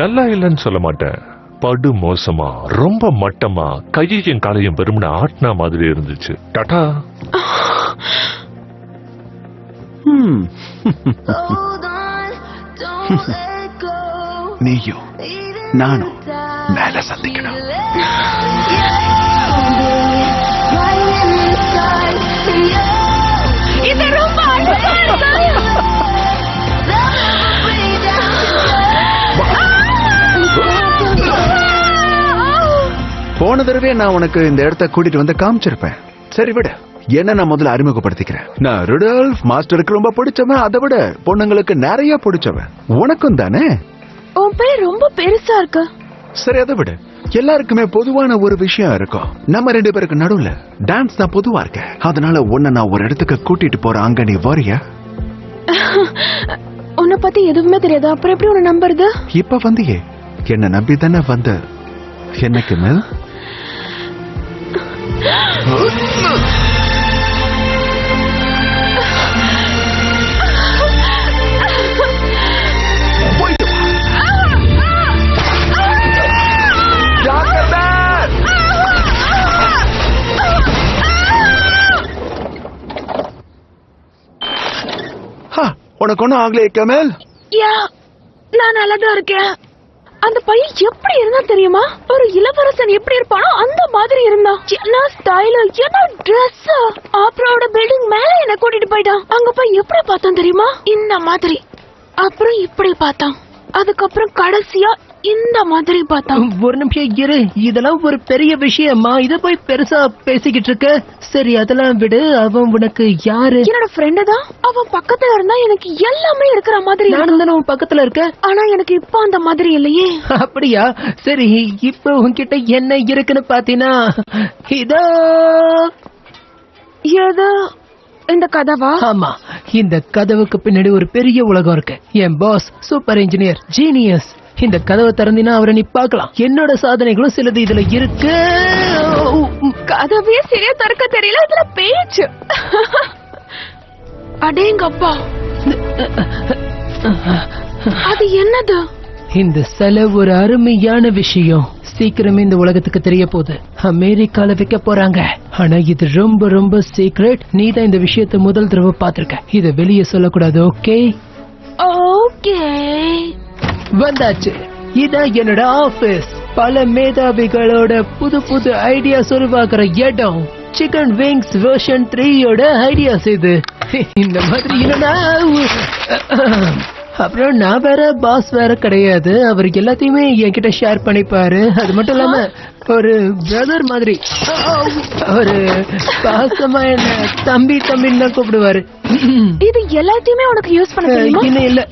நல்லா இல்லைன்னு சொல்ல மாட்டேன், படு மோசமா, ரொம்ப மட்டமா, கையையும் காலையும் பெருமன ஆட்டினா மாதிரி இருந்துச்சு. டாடா. நீயும் நானும் மேல சந்திக்கணும். இது ரொம்ப அழகா இருக்கு. போன தடவை நான் உனக்கு இந்த இடத்த கூட்டிட்டு வந்து காமிச்சிருப்பேன். சரி விட, என்ன நான் முதல்ல அறிமுகப்படுத்திக்கிறேன். நான் ருடால்ஃப், மாஸ்டருக்கு ரொம்ப பிடிச்சவன். அதை விட பொண்ணுங்களுக்கு நிறைய பிடிச்சவன். உனக்கும் தானே? உன் பேர் ரொம்ப பெருசா இருக்கு. சரி, அதை விட எல்லாருக்குமே பொதுவான ஒரு விஷயம் இருக்கும். நம்ம 2 பேருக்கு நடுவுல டான்ஸ் தான் பொதுவா இருக்கு. அதனால உன்னை நான் ஒரு இடத்துக்கு கூட்டிட்டு போறேன். அங்க நீ வரியா? உன்னை பத்தி எதுவுமே தெரியாது, அப்புறம் எப்படி உன்னை நம்புறது? இப்ப வந்தியே, என்ன நம்பி தானே வந்த. என்னைக்கு மேல் உனக்கு ஒன்னும் ஆகலையே கமல்? நான் நல்லாதான் இருக்கேன். அந்த பையன் எப்படி இருந்தா தெரியுமா? ஒரு இளவரசன் எப்படி இருப்பானோ அந்த மாதிரி இருந்தான். என்ன ஸ்டைல், என்ன ட்ரெஸ். அப்புறம் அவட பில்டிங் மேல என்ன கூட்டிட்டு போயிட்டான். அங்க போய் எப்படி பார்த்தான் தெரியுமா? இந்த மாதிரி. அப்புறம் இப்படி பார்த்தான். அதுக்கப்புறம் கடைசியா இந்த மாதிரி பார்த்தான். ஒரு நிமிஷம் இரு, இதெல்லாம் ஒரு பெரிய விஷயமா? இத போய் பெருசா பேசிக்கிட்டு இருக்க. சரி அதெல்லாம் விடு. அவன் உனக்கு யாரு? என்னோட ஃப்ரெண்டு தான். அவன் பக்கத்துல இருந்தா எனக்கு எல்லாமே இருக்கிற மாதிரி. நானும் தானே உன் பக்கத்துல இருக்க. ஆனா எனக்கு இப்ப அந்த மாதிரி இல்லையே. அப்படியா? சரி இப்ப உன்கிட்ட என்ன இருக்குன்னு பாத்தீனா இதோ. ஏதோ இந்த கதவா? ஆமா, இந்த கதவுக்கு பின்னாடி ஒரு பெரிய உலகம் இருக்கு. என் பாஸ் சூப்பர் இன்ஜினியர், ஜீனியஸ். இந்த கதவை திறந்தினா அவரை நீ பார்க்கலாம். என்னோட சாதனைகளும் சிலது இதுல இருக்கு. கதவே சரியா திறக்க தெரியல, இதுல பேச்சு. அடேங்கப்பா, அது என்னது? இந்த சிலை ஒரு அருமையான விஷயம். சீக்கிரமே இந்த உலகத்துக்கு தெரிய போகுது. அமெரிக்கால வைக்க போறாங்க. ஆனா இது ரொம்ப ரொம்ப சீக்ரெட். நீ தான் இந்த விஷயத்தை முதல் தடவை பாத்திருக்க. இத வெளியே சொல்லக்கூடாது. Okay okay. வந்தாச்சு. இதான் என்னோட ஆபீஸ். பல மேதாவிகளோட புது புது ஐடியாஸ் உருவாக்குற இடம். சிக்கன் விங்ஸ் வெர்ஷன் 3யோட ஐடியாஸ் இது. இந்த மாதிரி இல்லைன்னா அப்புறம் நான் வேற, பாஸ் வேற கிடையாது. அவர் எல்லாத்தையுமே என்கிட்ட ஷேர் பண்ணிப்பாரு. அது மட்டும் இல்லாம ஒரு பிரதர் மாதிரி. ஒரு பாசமா என்ன தம்பி தம்பின்னு தான் கூப்பிடுவாரு. இது எல்லாத்தையுமே உனக்கு யூஸ் பண்ண தெரியுமா? இன்னும் இல்ல.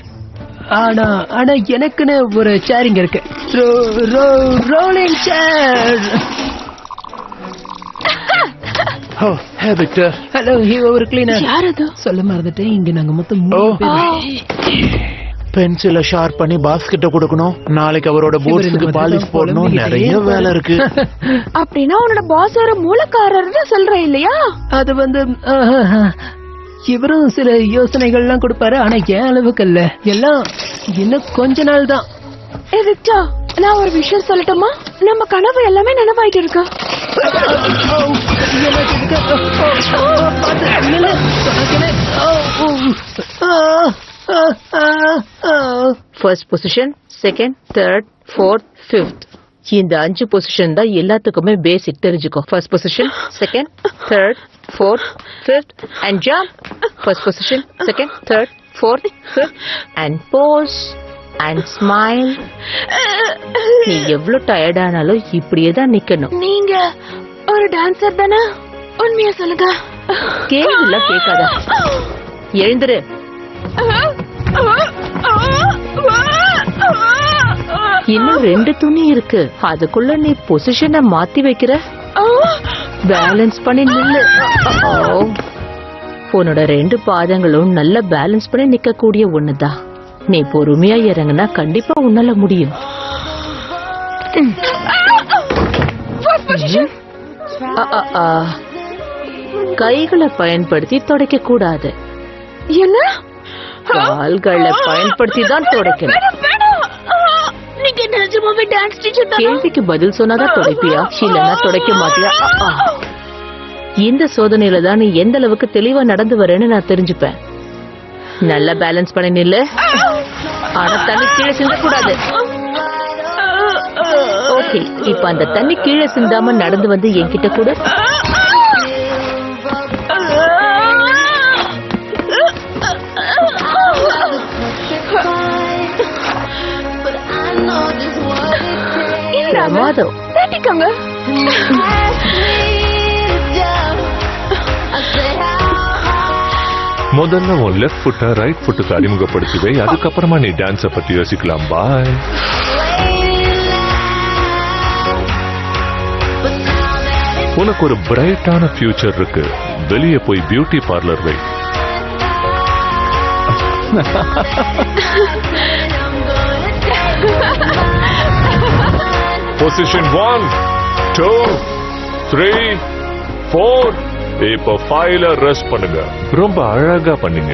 ஆனா எனக்குன்னு ஒரு சேரிங் இருக்கு. Rolling chair. ஹலோ, ஒரு கிளீனர். யார் அது? சொல்ல மறந்துட்டேன். இங்க நாங்க மொத்தம் 3 பேர். பென்சில ஷார்ப் பண்ணி பாஸ் கிட்ட கொடுக்கணும். நாளைக்கு அவரோட போர்ட்ஸ்க்கு பாலிஷ் போடணும். நிறைய வேலை இருக்கு. அப்படின்னா உன்னோட பாஸ் ஒரு மூலக்காரர்னு சொல்ற இல்லையா? அது வந்து இவரும் சில யோசனைகள்லாம் கொடுப்பாரு. ஆனா ஏன் அளவுக்கு இல்ல. எல்லாம் இன்னும் கொஞ்ச நாள் தான். விக்டா, நான் ஒரு விஷயம் சொல்லட்டுமா? நம்ம கனவு எல்லாமே நினைவாயிட்டு இருக்கா? First position, second, third, fourth, fifth. இந்த 5 பொசிஷன் தான் எல்லாத்துக்குமே பேசிக். தெரிஞ்சுக்கோ. First position, second, third, fourth, fifth and jump. First position, second, third, fourth, fifth and pose and smile. நீ எவ்வளவு டயர்டானாலும் இப்படியே தான் நிக்கணும். நீங்க ஒரு டான்சர் தானே? உண்மையா சொல்லுங்க. கேள்வில கேட்காத. எழுந்துரு. இன்னும் 2 துணி இருக்கு. அதுக்குள்ள நீ பொசிஷனை மாத்தி வைக்கிற. பேலன்ஸ் பண்ணி நில்லு. உன்னோட 2 பாதங்களும் நல்ல பேலன்ஸ் பண்ணி நிக்க கூடிய ஒண்ணுதான். நீ பொறுமையா இறங்குனா கண்டிப்பா உன்னால முடியும். கைகளை பயன்படுத்தி துடைக்க கூடாது. என்ன? கால்களை பயன்படுத்தி தான் துடைக்கணும். நீங்க நிஜமாவே டான்ஸ் டீச்சர் தானா? கேள்விக்கு பதில் சொன்னாதான் துடைப்பியா, இல்லன்னா துடைக்க மாட்டியா? இந்த சோதனையில தான் நீ எந்த அளவுக்கு தெளிவா நடந்து வரேன்னு நான் தெரிஞ்சுப்பேன். நல்லா பேலன்ஸ் பண்ணி நில்லு. ஆனா தண்ணி கீழே சிந்தக்கூடாது. ஓகே, இப்ப அந்த தண்ணி கீழே சிந்தாம நடந்து வந்து என்கிட்ட கூட. பிரமாதம். தட்டிக்கோங்க. முதல்ல உன் லெஃப்ட் ஃபுட்டை ரைட் ஃபுட்டுக்கு அறிமுகப்படுத்துவே. அதுக்கப்புறமா நீ டான்ஸை பத்தி யோசிக்கலாம். பாய். உனக்கு ஒரு பிரைட்டான ஃபியூச்சர் இருக்கு. வெளியே போய் பியூட்டி பார்லர் வை. பொசிஷன் 1, 2, 3, 4. இப்ப 5ல ரெஸ்ட் பண்ணுங்க. ரொம்ப அழகா பண்ணுங்க.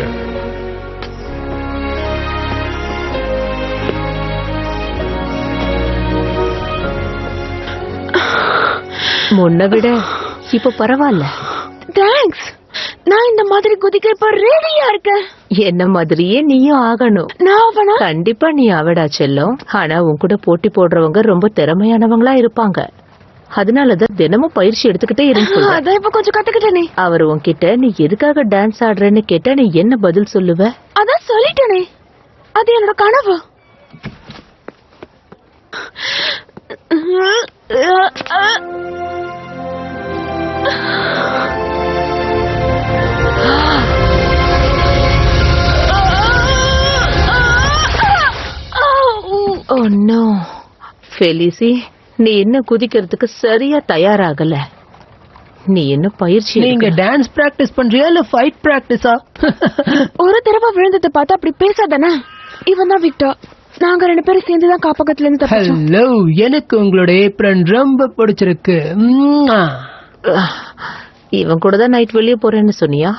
முன்ன விட இப்ப பரவாயில்ல. தேங்க்ஸ். நான் இந்த மாதிரி குதிக்க இப்ப ரெடியா இருக்கேன். என்ன மாதிரியே நீயும் ஆகணும். நான் அவனா? கண்டிப்பா நீ அவடா செல்லம். ஆனா உன் கூட போட்டி போடுறவங்க ரொம்ப திறமையானவங்களா இருப்பாங்க. அதனாலதான் தினமும் பயிற்சி எடுத்துக்கிட்டே இருந்து அதான் இப்ப கொஞ்சம் கத்துக்கிட்டேனே. அவர் உன்கிட்ட நீ எதுக்காக டான்ஸ் ஆடுறேன்னு கேட்டா நீ என்ன பதில் சொல்லுவ? அதான் சொல்லிட்டேனே, அது என்னோட கனவு. ஓ நோ ஃபெலிசி, நீ என்ன குதிக்கிறதுக்கு சரியா தயாராகல. நீ என்ன பயிற்சி? நீங்க டான்ஸ் பிராக்டிஸ் பண்றியா இல்ல ஃபைட் பிராக்டிஸா? ஒரு தடவை விழுந்ததை பார்த்தா அப்படி பேசாதானே. இவன் தான் விக்டர். நாங்க 2 பேரும் சேர்ந்து தான் காப்பகத்துல இருந்து தப்பிச்சோம். ஹலோ, எனக்கு உங்களோட ஏப்ரன் ரொம்ப பிடிச்சிருக்கு. இவன் கூட தான் நைட் வெளியே போறேன்னு சொன்னியா?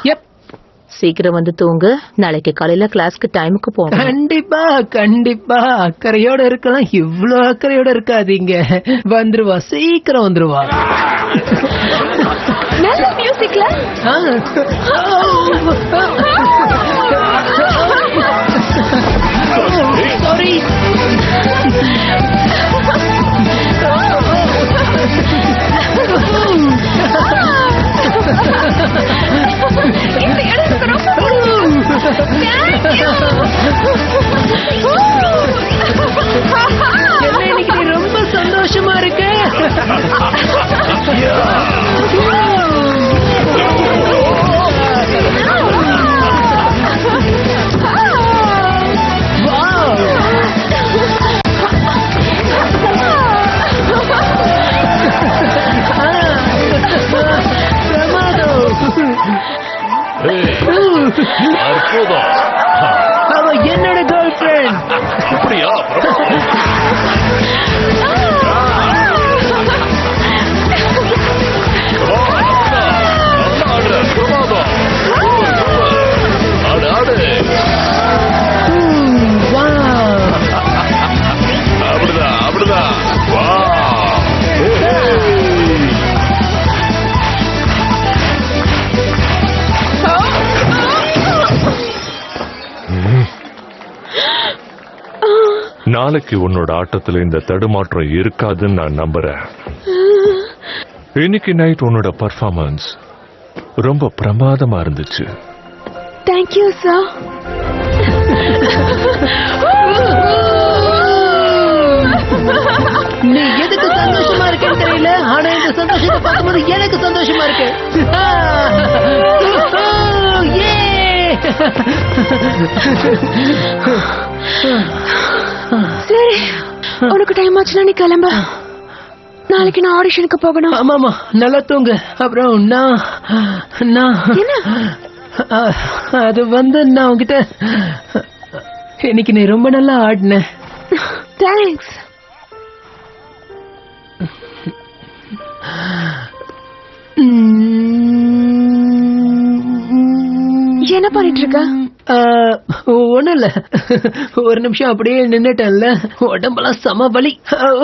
சீக்கிரம் வந்து தூங்கு. நாளைக்கு காலையில கிளாஸ்க்கு டைமுக்கு போகணும். கண்டிப்பா கண்டிப்பா. அக்கறையோட இருக்கலாம், இவ்ளோ அக்கறையோட இருக்காதீங்க. வந்துருவா, சீக்கிரம் வந்துருவா. நல்ல மியூசிக்ல. சாரி. இந்த இடம் எனக்கு ரொம்ப பிடிச்சிருக்கு. என்ன இன்னைக்கு நீ ரொம்ப சந்தோஷமா இருக்க? அற்புதம். அவ என்னோட கேர்ள் ஃபிரெண்ட். அப்படியா? அப்படிதான் அப்படிதான். நாளைக்கு உன்னோட ஆட்டத்துல இந்த தடுமாற்றம் இருக்காதுன்னு நான் நம்புறேன். இன்னைக்கு நைட் உன்னோட பர்ஃபார்மன்ஸ் ரொம்ப பிரமாதமா இருந்துச்சு. Thank you sir. நீ எதுக்கு சந்தோஷமா இருக்கேன்னு தெரியல, ஆனா இந்த சந்தோஷத்தை பார்க்கும்போது எனக்கு சந்தோஷமா இருக்கு. சரி, உனக்கு டைம் ஆச்சுன்னா நீ கிளம்ப. நாளைக்கு நான் ஆடிஷனுக்கு போகணும். ஆமாமா, நல்லா தூங்கு. அப்புறம் நான் அது வந்து நான் உங்ககிட்ட இன்னைக்கு நீ ரொம்ப நல்லா ஆடின. தேங்க்ஸ். என்ன பண்ணிட்டு இருக்க? ஒண்ணும் இல்ல, ஒரு நிமிஷம் அப்படியே நின்னுட்டேன்ல, உடம்பெல்லாம் சம வலி.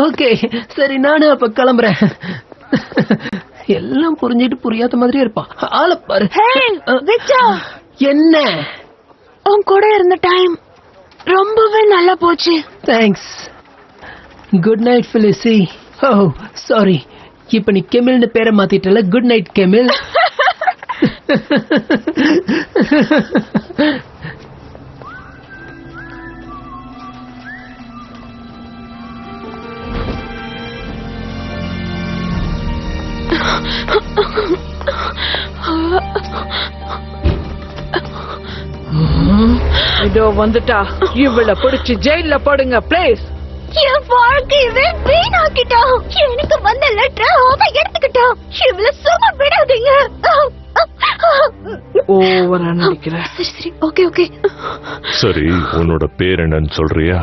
ஓகே சரி, நானும் அப்ப கிளம்புறேன். எல்லாம் புரிஞ்சிட்டு புரியாத மாதிரி இருப்பான். ஆளை பாரு. என்ன? உன் கூட இருந்த டைம் ரொம்பவே நல்லா போச்சு. Thanks. Good night Felicie. Oh sorry, இப்ப நீ கெமில்னு பேரை மாத்திட்டல. Good night கெமில். இதோ வந்துட்டா. இவள பிடிச்சு ஜெயில போடுங்க ப்ளீஸ். என் வாழ்க்கையவே வீணாக்கிட்டா. எனக்கு வந்த லெட்டர் அவ எடுத்துக்கிட்டா. இவள சும்மா விடாதீங்க. ஓவரா நினைக்கிறேன். சரி சரி, ஓகே ஓகே. சரி, உன்னோட பேர் என்னன்னு சொல்றியா?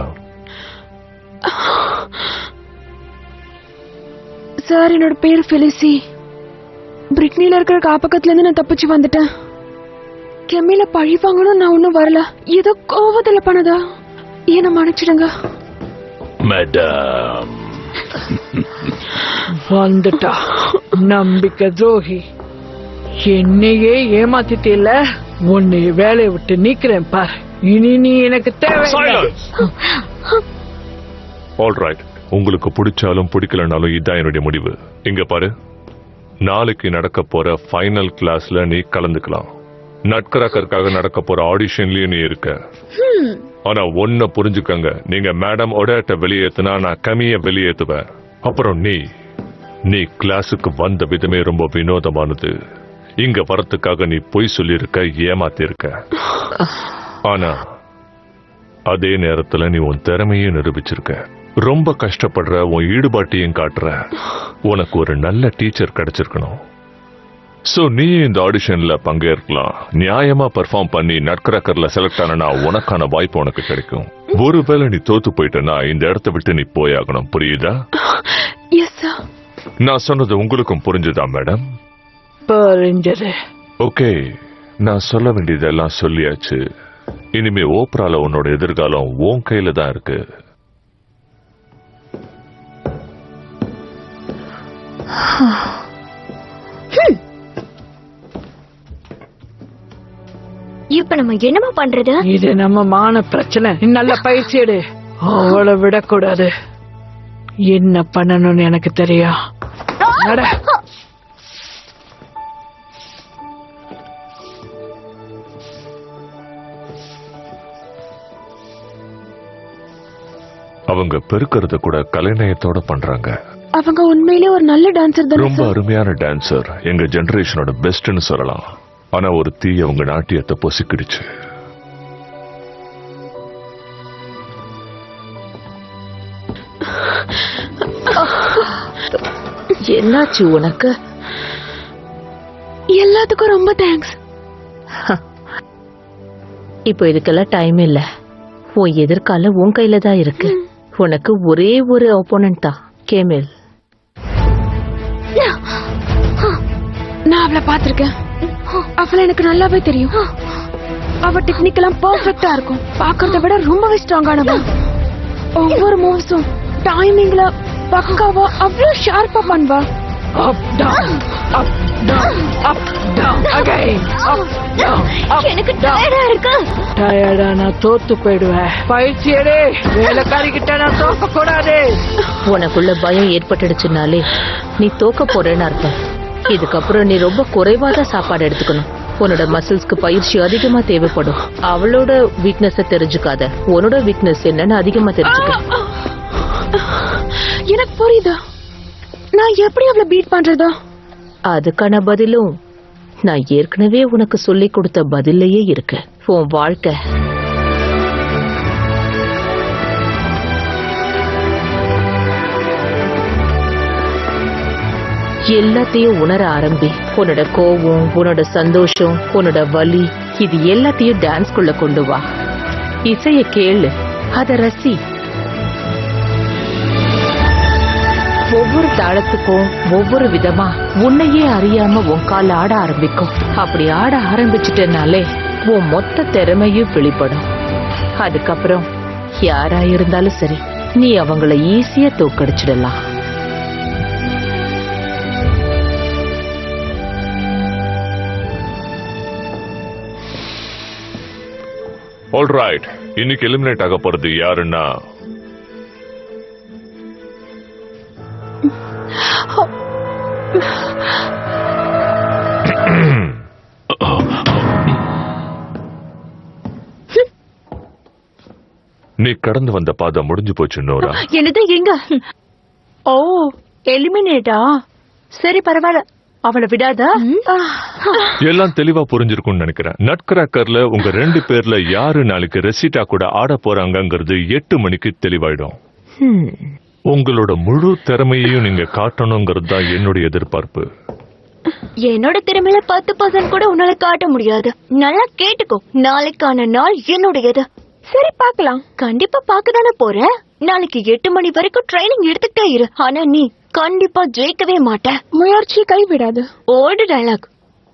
சார், என்னோட பேர் ஃபெலிசி. பிரிட்னில இருக்கிற காப்பகத்துல இருந்து நான் தப்பிச்சு வந்துட்டேன். கெமில பழி வாங்கணும் நான் ஒன்னும் வரல. ஏதோ கோவத்துல பண்ணதா, என்ன மன்னிச்சிடுங்க. மேடம் வந்துட்டா நம்பிக்கை துரோகி. என்னையே ஏமாத்திட்டேல, உன்னை வேலையை விட்டு நீக்கிறேன் பார். இனி நீ எனக்கு தேவை. ஆல்ரைட், உங்களுக்கு பிடிச்சாலும் பிடிக்கலனாலும் இதுதான் என்னுடைய முடிவு. இங்க பாரு, நாளைக்கு நடக்க போற ஃபைனல் கிளாஸ்ல நீ கலந்துக்கலாம். நட்கராக்கருக்காக நடக்க போற ஆடிஷன்லயும் நீ இருக்க. ஆனா ஒன்ன புரிஞ்சுக்கங்க, நீங்க மேடம் ஒடேட்ட வெளியேத்துனா நான் கம்மிய வெளியேத்துவேன். அப்புறம் நீ கிளாஸுக்கு வந்த விதமே ரொம்ப வினோதமானது. இங்க வரத்துக்காக நீ பொய் சொல்லியிருக்க, ஏமாத்திருக்க. ஆனா அதே நேரத்துல நீ உன் திறமையும் நிரூபிச்சிருக்க. ரொம்ப கஷ்டப்படுற, உன் ஈடுபாட்டையும் காட்டுற. உனக்கு ஒரு நல்ல டீச்சர் கிடைச்சிருக்கணும். சோ நீ இந்த ஆடிஷன்ல பங்கேற்கலாம். நியாயமா பெர்ஃபார்ம் பண்ணி நட்கராக்கர்ல செலக்ட் ஆனா உனக்கான வாய்ப்பு உனக்கு கிடைக்கும். ஒருவேளை நீ தோத்து போயிட்டனா இந்த இடத்தை விட்டு நீ போயாகணும். புரியுதா? நான் சொன்னது உங்களுக்கும் புரிஞ்சுதா மேடம்? புரிஞ்சது. ஓகே, நான் சொல்ல வேண்டியதெல்லாம் சொல்லியாச்சு. இனிமே ஓப்ரால உன்னோட எதிர்காலம் உன் கையில தான் இருக்கு. இப்ப நம்ம என்னமா பண்றது? இது நம்ம மான பிரச்சனை. நீ நல்ல பயிற்சி எடு. அவளை விடக்கூடாது. என்ன பண்ணணும்னு எனக்கு தெரியும். நட. அவங்க பெருக்கிறத கூட கலைநயத்தோட பண்றாங்க. அவங்க உண்மையிலே ஒரு நல்ல டான்சர் தான். ரொம்ப அருமையான டான்சர், எங்க ஜெனரேஷனோட பெஸ்ட்னு சொல்லலாம். ஆனா ஒரு தீ அவங்க நாட்டியத்தை பொசிக்கிடுச்சு. என்னாச்சு உனக்கு? எல்லாத்துக்கும் ரொம்ப தேங்க்ஸ். இப்போ இதுக்கெல்லாம் டைம் இல்ல. உன் எதிர்காலம் உன் கையில தான் இருக்கு. உனக்கு ஒரே ஒரு ஒப்போனன்ட் தான், கேமில். நான் அவளை பாத்திருக்கேன். அவளை எனக்கு நல்லாவே தெரியும். அவ டெக்னிக்கெல்லாம் பெர்ஃபெக்ட்டா இருக்கும். பாக்குறத விட ரொம்பவே ஸ்ட்ராங்கானவ. ஒவ்வொரு மூவ்ஸும் டைமிங்ல பக்காவா அவ்வளவு ஷார்ப்பா பண்ணுவா. Up down up down up down again up down. எனக்கு டயர்டா இருக்கு. டயர்டா நான் தோத்து போயிடுவேன். பயிற்சியடே, வேலைக்காரிக்கிட்ட நான் தோக்க கூடாது. உனக்குள்ள பயம் ஏற்பட்டுடுச்சுனாலே நீ தோக்க போறேன்னு அர்த்தம். இதுக்கப்புறம் நீ ரொம்ப குறைவாதான் சாப்பாடு எடுத்துக்கணும். உன்னோட மசில்ஸ்க்கு பயிற்சி அதிகமா தேவைப்படும். அவளோட வீக்னஸ தெரிஞ்சுக்காத, உன்னோட வீக்னஸ் என்னன்னு அதிகமா தெரிஞ்சுக்க. எனக்கு புரியுதா? நான் எப்படி அவளை பீட் பண்றதா? அதுக்கான பதிலும் நான் ஏற்கனவே உனக்கு சொல்லி கொடுத்த பதிலையே இருக்கு. உன் வாழ்க்கை எல்லாத்தையும் உணர ஆரம்பி. உன்னோட கோவம், உன்னோட சந்தோஷம், உன்னோட வலி, இது எல்லாத்தையும் டான்ஸ்குள்ள கொண்டு வா. இசைய கேளு, அத ரசி. ஒவ்வொரு தாளத்துக்கும் ஒவ்வொரு விதமா உன்னையே அறியாம உன் கால் ஆட ஆரம்பிக்கும். அப்படி ஆட ஆரம்பிச்சுட்டனாலே உன் மொத்த திறமையும் வெளிப்படும். அதுக்கப்புறம் யாரா இருந்தாலும் சரி, நீ அவங்கள ஈஸியா தோக்கடிச்சிடலாம். ஆல்ரைட், இன்னைக்கு எலிமினேட் ஆக போறது யாருன்னா நீ கடந்து வந்த பாதை முடிஞ்சு போச்சு நோரா. என்னது எங்க? ஓ, எலிமினேட்டா? சரி பரவாயில்ல, அவளை விடாத. எல்லாம் தெளிவா புரிஞ்சிருக்கும்னு நினைக்கிறேன். நட்கராக்கர்ல உங்க 2 பேர்ல யாரு நாளைக்கு ரெசிட்டா கூட ஆட போறாங்கங்கிறது 8 மணிக்கு தெளிவாயிடும். உங்களோட முழு திறமையையும் நீங்க காட்டணுங்கிறது தான் என்னுடைய எதிர்பார்ப்பு. என்னோட திறமையில 10% கூட உன்னால காட்ட முடியாது. நல்லா கேட்டுக்கோ, நாளைக்கான நாள் என்னுடையது. சரி பாக்கலாம். கண்டிப்பா பாக்கதானே போற. நாளைக்கு 8 மணி வரைக்கும் ட்ரைனிங் எடுத்துக்கிட்டே இரு. ஆனா நீ கண்டிப்பா ஜெயிக்கவே மாட்ட. முயற்சி கைவிடாது. Old dialogue.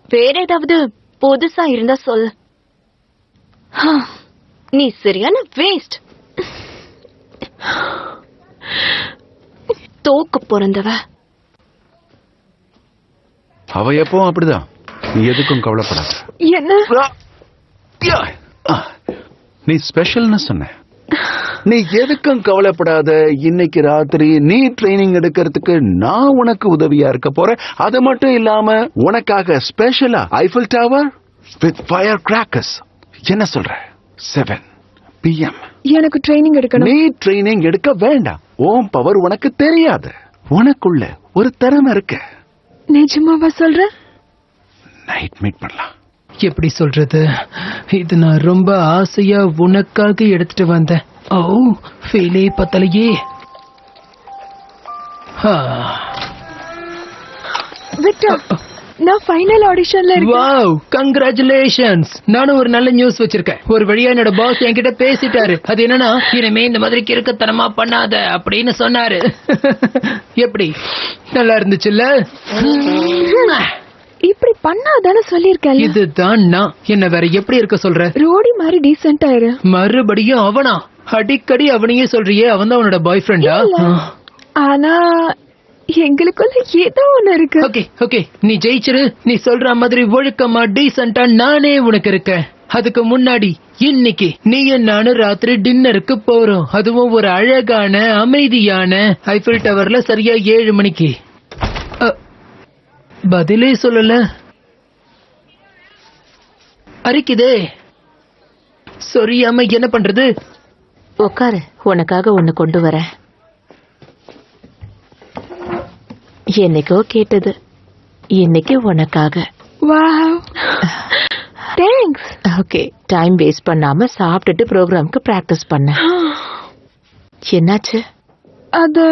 வேற ஏதாவது புதுசா இருந்தா சொல்லு. நீ சரியான வேஸ்ட். தோக்க பிறந்தவ. அவ எப்பவும் அப்படிதான். நீ எதுக்கும் கவலைப்படாத. என்ன நீ ஸ்பெஷல்னு சொன்ன. நீ எதுக்கும் கவலைப்படாத. இன்னைக்கு ராத்திரி நீ ட்ரைனிங் எடுக்கிறதுக்கு நான் உனக்கு உதவியா இருக்க போறேன். அது மட்டும் இல்லாம உனக்காக ஸ்பெஷலா Eiffel tower with fire crackers. என்ன சொல்ற? 7 PM. எனக்கு ட்ரைனிங் எடுக்கணும். நீ ட்ரைனிங் எடுக்க வேண்டாம். ஓம் பவர் உனக்கு தெரியாது. உனக்குள்ள ஒரு திறமை இருக்கு. நிஜமாவா சொல்ற? நைட் மீட் பண்ணலாம். எப்படி சொல்றது? இது நான் ரொம்ப ஆசையா உனக்காக எடுத்துட்டு வந்தேன். ஓ, ஃபீலே பத்தலையே. விக்டர், நான் ஃபைனல் ஆடிஷன்ல இருக்கேன். Wow, congratulations. நானும் ஒரு நல்ல நியூஸ் வச்சிருக்கேன். ஒரு வழியா என்னோட பாஸ் என்கிட்ட பேசிட்டாரு. அது என்னன்னா, இனிமே இந்த மாதிரி கிறுக்குத்தனமா பண்ணாத அப்படின்னு சொன்னாரு. எப்படி நல்லா இருந்துச்சுல்ல? இப்படி பண்ணாதானே சொல்லிருக்கேன். இதுதான் நான். என்ன வேற எப்படி இருக்க சொல்ற? ரோடி மாதிரி டீசென்ட்டா இரு. மறுபடியும் அவனா? அடிக்கடி அவனையே சொல்றியே. அவன் தான் உன்னோட பாய் ஃப்ரெண்டா? ஆனா எங்களுக்குள்ள ஏதோ ஒண்ணு இருக்கு. ஓகே ஓகே, நீ ஜெயிச்சிரு. நீ சொல்ற மாதிரி ஒழுக்கமா டீசென்ட்டா நானே உனக்கு இருக்கேன். அதுக்கு முன்னாடி இன்னைக்கு நீயும் நானும் ராத்திரி டின்னருக்கு போறோம். அதுவும் ஒரு அழகான அமைதியான ஐஃபில் டவர்ல சரியா 7 மணிக்கு. பதிலே சொல்லல. அரிக்குதே. சொரியாம என்ன பண்றது? உட்காரு, உனக்காக ஒண்ணு கொண்டு வரேன். என்னைக்கோ கேட்டது, இன்னைக்கு உனக்காக. Wow, thanks. Okay, time waste பண்ணாம சாப்பிட்டுட்டு ப்ரோக்ராம்க்கு பிராக்டிஸ் பண்ண. என்னாச்சு? அது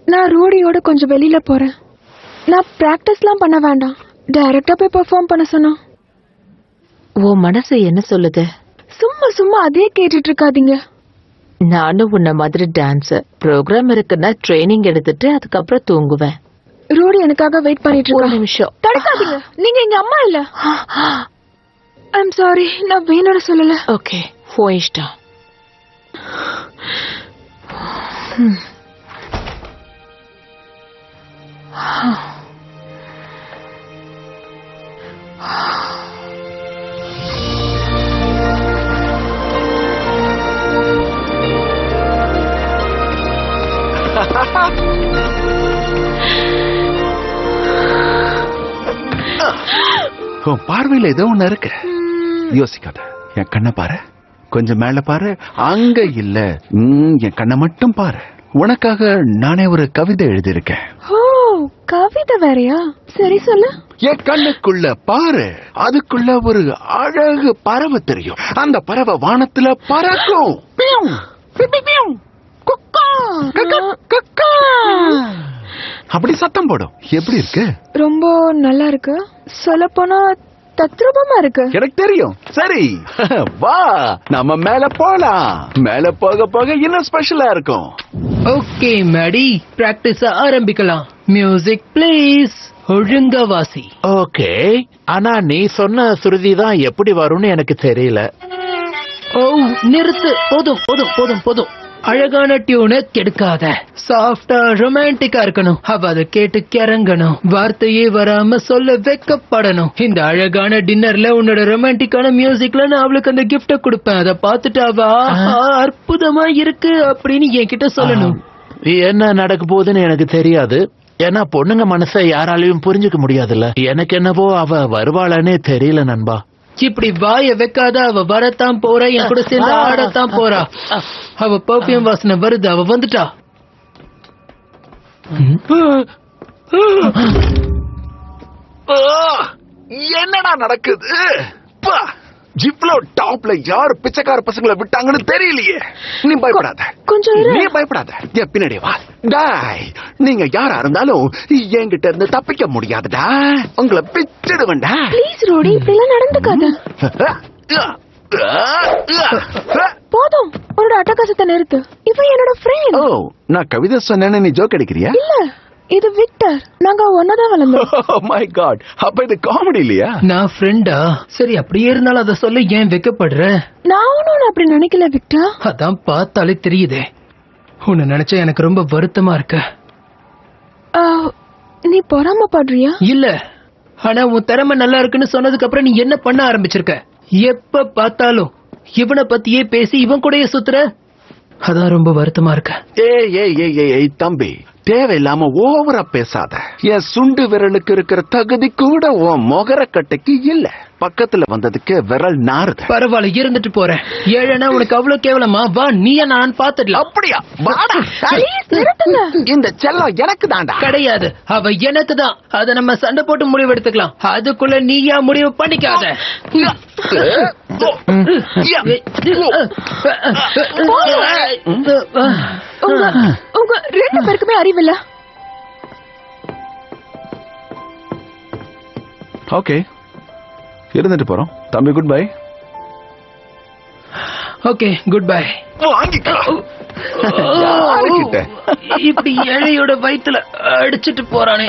நான் ரோடியோட கொஞ்சம் வெளியில போறேன். நான் பிராக்டிஸ்லாம் பண்ண வேண்டாம், டைரக்டா போய் பெர்ஃபார்ம் பண்ண சொன்னா. உன் மனசு என்ன சொல்லுது? சும்மா சும்மா அதே கேட்டுட்டு இருக்காதீங்க. நானும் உன்ன மாதிரி டான்ஸர். ப்ரோக்ராம் இருக்குன்னா ட்ரைனிங் எடுத்துட்டு அதுக்கப்புறம் தூங்குவேன். ரோடி எனக்காக வெயிட் பண்ணிட்டு இருக்கா. ஒரு நிமிஷம் தடுக்காதீங்க, நீங்க எங்க அம்மா இல்ல. ஐம் சாரி, நான் வேணும்னு சொல்லல. ஓகே, உன் இஷ்டம். உன் பார்வையில ஏதோ ஒண்ணு இருக்கு. யோசிக்காத. என் கண்ணை பாரு, கொஞ்சம் மேல பாரு. அங்க இல்ல, என் கண்ணை மட்டும் பாரு. உனக்காக நானே ஒரு கவிதை எழுதியிருக்கேன். ஓ, கவிதை வேறயா? சரி சொல்லு. என் கண்ணுக்குள்ள பாரு, அதுக்குள்ள ஒரு அழகு பறவை தெரியும். அந்த பறவை வானத்துல பறக்கும். அப்படி சத்தம் போடும். எப்படி இருக்கு? ரொம்ப நல்லா இருக்கு. சொல்ல போனா தத்ரூபமா இருக்கு. எனக்கு தெரியும். சரி, வா நம்ம மேல போலாம். மேல போக போக இன்னும் ஸ்பெஷலா இருக்கும். ஓகே மேடி, பிராக்டிஸ் ஆரம்பிக்கலாம். Music please. ஒழுங்கா வாசி. ஓகே, ஆனா நீ சொன்ன சுருதி தான் எப்படி வரும்னு எனக்கு தெரியல. ஓ, நிறுத்து. போதும் போதும் போதும் போதும். அழகான டியூனை கெடுக்காத. சாஃப்டா ரொமான்டிக்கா இருக்கணும். அவ அதை கேட்டு கிறங்கணும். வார்த்தையே வராம சொல்ல வெக்கப்படணும். இந்த அழகான டின்னர்ல உன்னோட ரொமான்டிக்கான மியூசிக்ல நான் அவளுக்கு அந்த கிஃப்ட கொடுப்பேன். அதை பார்த்துட்டு அவ அற்புதமா இருக்கு அப்படின்னு என்கிட்ட சொல்லணும். என்ன நடக்க போகுதுன்னு எனக்கு தெரியாது. ஏன்னா பொண்ணுங்க மனசை யாராலையும் புரிஞ்சுக்க முடியாதுல்ல. எனக்கு என்னவோ அவ வருவாளனே தெரியல நண்பா. இப்படி வாய வைக்காத. அவ வரத்தான் போறா, என் கூட சேர்ந்து ஆடத்தான் போறா. அவ பர்ஃபியூம் வாசனை வருது. அவ வந்துட்டா. என்னடா நடக்குது? ஜிப்லோ டாப்ல யாரு பிச்சைக்கார பசங்களை விட்டாங்கன்னு தெரியலையே. நீ பயப்படாத, கொஞ்சம் நீ பயப்படாத. என் பின்னாடி வா. டாய், நீங்க யாரா இருந்தாலும் என்கிட்ட இருந்து தப்பிக்க முடியாதுடா. உங்களை பிச்சிடுவேன்டா. ப்ளீஸ் ரோடி, இப்படிலாம் நடந்துக்காத. போதும், உன்னோட அட்டகாசத்தை நிறுத்து. இவன் என்னோட ஃப்ரெண்ட். ஓ, நான் கவிதை சொன்னேன்னு நீ ஜோக் அடிக்கிறியா? இல்ல, இது விக்டர். நாங்க ஒன்னதான் வளர்ந்தோம். ஓ மை காட், அப்ப இது காமெடி இல்லையா? நான் ஃப்ரெண்டா? சரி, அப்படியே இருந்தாலும் அதை சொல்ல ஏன் வெக்கப்படுற? நான் ஒன்னும் அப்படி நினைக்கல விக்டர். அதான் பார்த்தாலே தெரியுதே. உன்னை நினைச்சா எனக்கு ரொம்ப வருத்தமா இருக்கு. நீ பொறாமப்படுறியா? இல்ல, ஆனா உன் திறமை நல்லா இருக்குன்னு சொன்னதுக்கு அப்புறம் நீ என்ன பண்ண ஆரம்பிச்சிருக்க? எப்ப பார்த்தாலும் இவனை பத்தியே பேசி இவன் கூடயே சுத்துற. அதான் ரொம்ப வருத்தமா இருக்க. ஏய் தம்பி, தேவையில்லாம ஓவரா பேசாத. என் சுண்டு விரலுக்கு இருக்கிற தகுதி கூட உன் முகரக்கட்டைக்கு இல்ல. பக்கத்துல வந்ததுக்கு விரல் நாறுது. பரவாயில்ல, இருந்துட்டு போறேன். ஏழனா உனக்கு அவ்வளவு கேவலமா? வா, நீய நான் பாத்துடலாம். அப்படியா? வாடா. இந்த செல்லம் எனக்கு தான்டா. கிடையாது, அவ எனக்கு தான். அத நம்ம சண்டை போட்டு முடிவு எடுத்துக்கலாம். அதுக்குள்ள நீயா முடிவு பண்ணிக்காத. உங்க 2 பேருக்குமே அறிவில்ல. ஓகே, இருந்துட்டு போறோம். தம்பி good bye. Okay, good bye. இப்படி ஏழையோட வயித்துல அடிச்சிட்டு போறானே.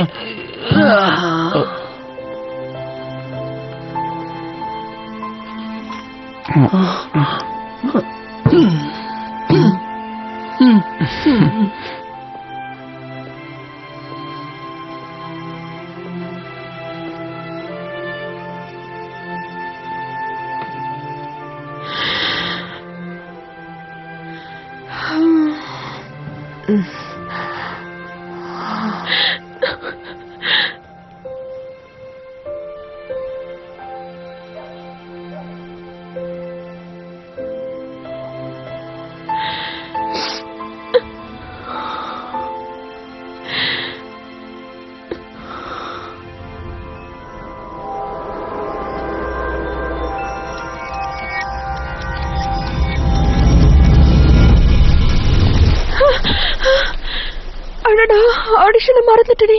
அடடா, ஆடிஷனை மறந்துட்டடி.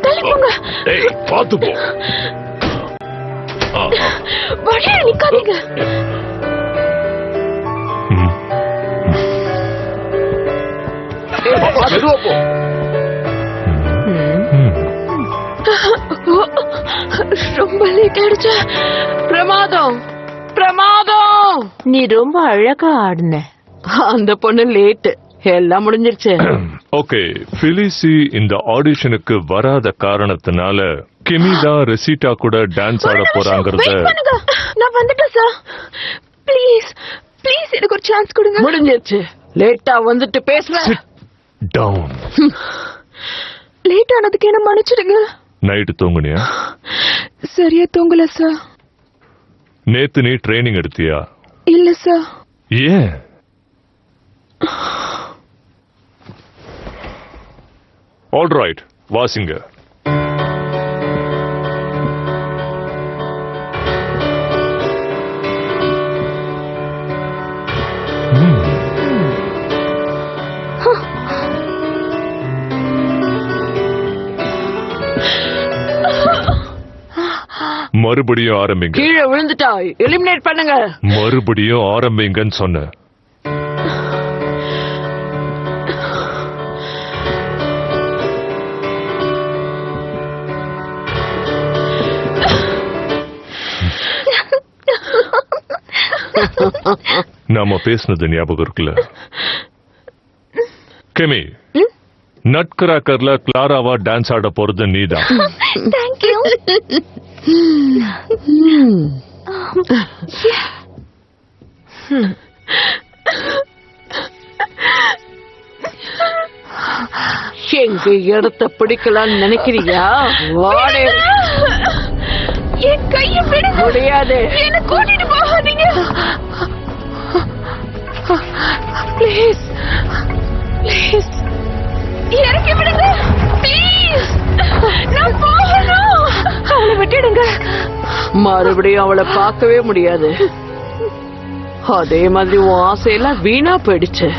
தள்ளி போங்க. பாத்து போ. வழியில நிக்காதீங்க. ரொம்ப லேட் ஆயிடுச்சு. பிரமாதம் பிரமாதம். நீ ரொம்ப அழகா ஆடுன. அந்த பொண்ணு லேட், எல்லாம் முடிஞ்சிருச்சு. ஓகே, பிலிசி இந்த ஆடிஷனுக்கு வராத காரணத்தினால கிமிதா ரெசிட்டா கூட டான்ஸ் ஆட போறாங்கறத. நான் வந்துட்டேன் சார். ப்ளீஸ் ப்ளீஸ் எனக்கு ஒரு சான்ஸ் கொடுங்க. முடிஞ்சிருச்சு. லேட்டா வந்துட்டு பேசுறேன். டவுன். லேட் ஆனதுக்கு என்ன மன்னிச்சிடுங்க. நைட்டு தூங்குனியா? சரியா தூங்கல சார். நேத்து நீ ட்ரைனிங் எடுத்தியா? இல்ல சார். ஏன்? ஆல்ரைட், வாசிங்க. மறுபடியும் ஆரம்பிங்க. கீழே விழுந்துட்டா எலிமினேட் பண்ணுங்க. மறுபடியும் ஆரம்பிங்கன்னு சொன்ன. நாம பேசினது ஞாபகம் இருக்குல்ல? கெமி, நட் கிராக்கர்ல கிளாராவா டான்ஸ் ஆட போறது நீதான். Thank you. எங்க இடத்த பிடிக்கலாம்னு நினைக்கிறியா? வாடே. என் கைய விடுங்க. முடியாது. என்ன கூட்டிட்டு போகாதீங்க. ப்ளீஸ் ப்ளீஸ் இறக்கி விடுங்க. ப்ளீஸ், நான் போகணும். அவளை விட்டுடுங்க. மறுபடியும் அவளை பார்க்கவே முடியாது. அதே மாதிரி உன் ஆசையெல்லாம் வீணா போயிடுச்சு.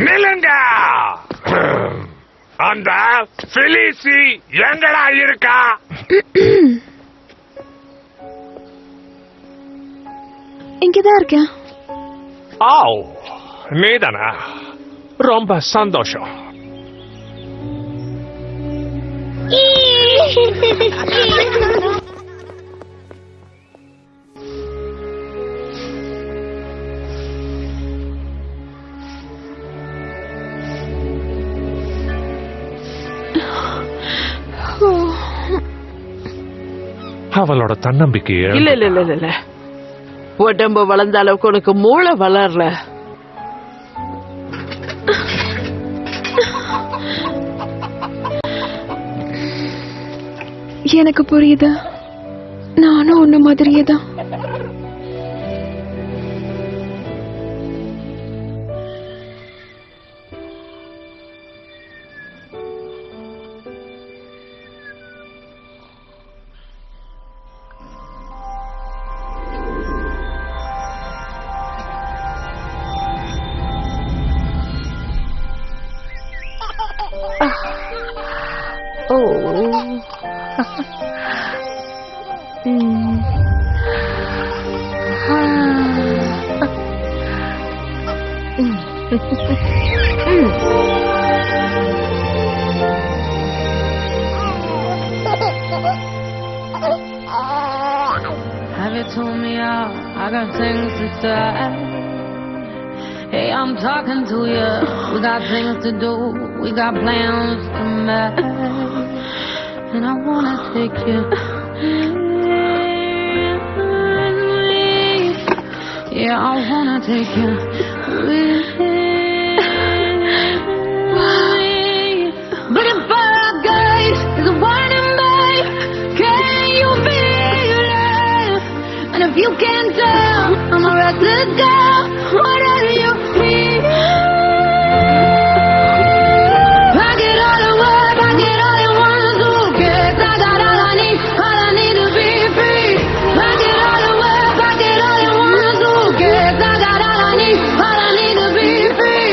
நிலுங்க. அந்த பிலிசி எங்கடா இருக்கா? இங்கதான் இருக்கேன். ஆவ், நீதானா? ரொம்ப சந்தோஷம். அவளோட தன்னம்பிக்கைய இல்ல இல்ல இல்ல இல்ல, உடம்பு வளர்ந்த அளவுக்கு உனக்கு மூளை வளரல. எனக்கு புரியுது, நானும் உன்ன மாதிரியே தான். Have you told me out? I got things to say. Hey, I'm talking to you. We got things to do. We got plans to make. And I wanna take you with me. Yeah, I wanna take you with me. But if our guys is one in me, can you feel it? And if you can't tell, I'm a restless girl. Whatever you need, pack it all away, pack it all in one suitcase. I got all I need to be free. Pack it all away, pack it all in one suitcase. I got all I need to be free.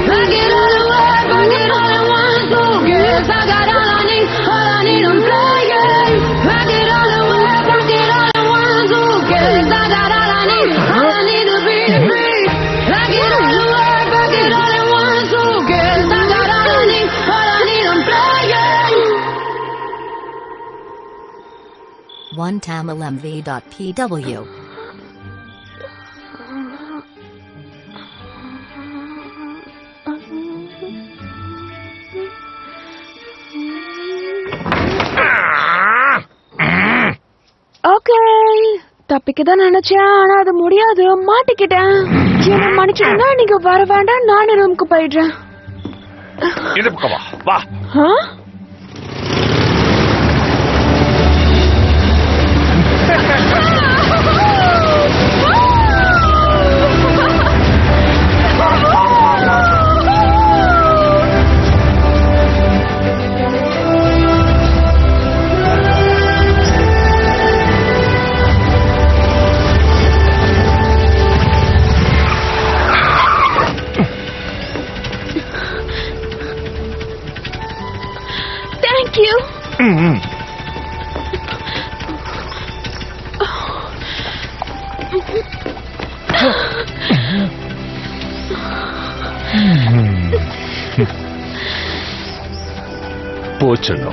Pack it all away, pack it all in one suitcase. I got all I need to play it. Pack it all away, pack it all in one suitcase. I got all I need to be free. Pack it all away, pack it all in one suitcase. I got all I need to play it. OneTamilMV.pw. Okay, தப்பிக்கதான் நினைச்சேன், ஆனா அது முடியாது, மாட்டிக்கிட்டேன். என்ன மன்னிச்சிடுங்க, நீங்க வர வேண்டாம், நானும் ரூமுக்கு போயிடுறேன். இது பக்கம் வா, வா. ஆ? Thank you. போச்சனோ.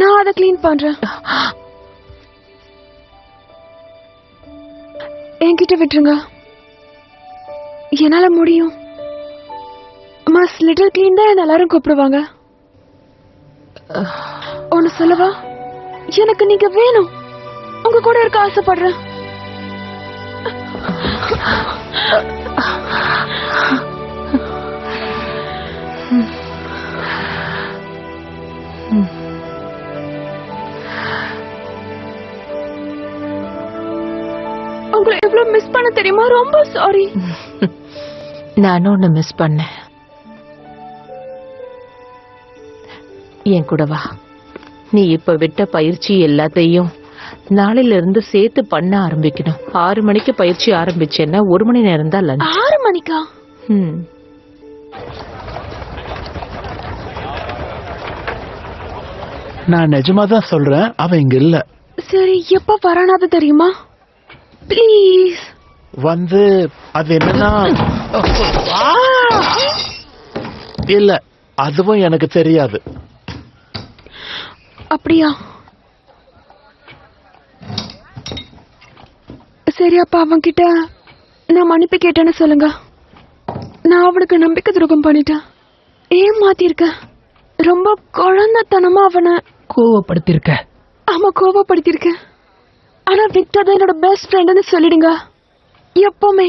நான் அதை கிளீன் பண்றேன். என்கிட்ட விட்டுருங்க, என்னால முடியும். மிஸ் லிட்டில் கிளீன் தான் என்ன எல்லாரும் கூப்பிடுவாங்க. ஒன்னு சொல்லவா, எனக்கு நீங்க வேணும், உங்க கூட இருக்க ஆசைப்படுறேன். உங்களை எவ்வளவு மிஸ் பண்ண தெரியுமா? ரொம்ப சாரி. நானும் ஒன்னு மிஸ் பண்ணேன். என் கூட வா. நீ இப்ப விட்ட பயிற்சி எல்லாத்தையும் நாளையில இருந்து சேர்த்து பண்ண ஆரம்பிக்கணும். 6 மணிக்கு பயிற்சி ஆரம்பிச்சேன்னா 1 மணி நேரம் தான் லஞ்ச். 6 மணிக்கா? நான் நிஜமா தான் சொல்றேன், அவன் இங்க இல்ல. சரி, எப்ப வரானாது தெரியுமா? ப்ளீஸ். அது என்னன்னா இல்ல, அதுவும் எனக்கு தெரியாது. அப்படியா? சரி, அப்ப அவன் கிட்ட நான் மன்னிப்பு கேட்டேன்னு சொல்லுங்க. நான் அவனுக்கு நம்பிக்கை துரோகம் பண்ணிட்டேன், ஏமாத்திருக்க. ரொம்ப குழந்தைத்தனமா அவனை கோவப்படுத்திருக்க. ஆமா, கோவப்படுத்திருக்க. ஆனா விக்டர் தான் என்னோட பெஸ்ட் ஃப்ரெண்ட்னு சொல்லிடுங்க எப்பவுமே.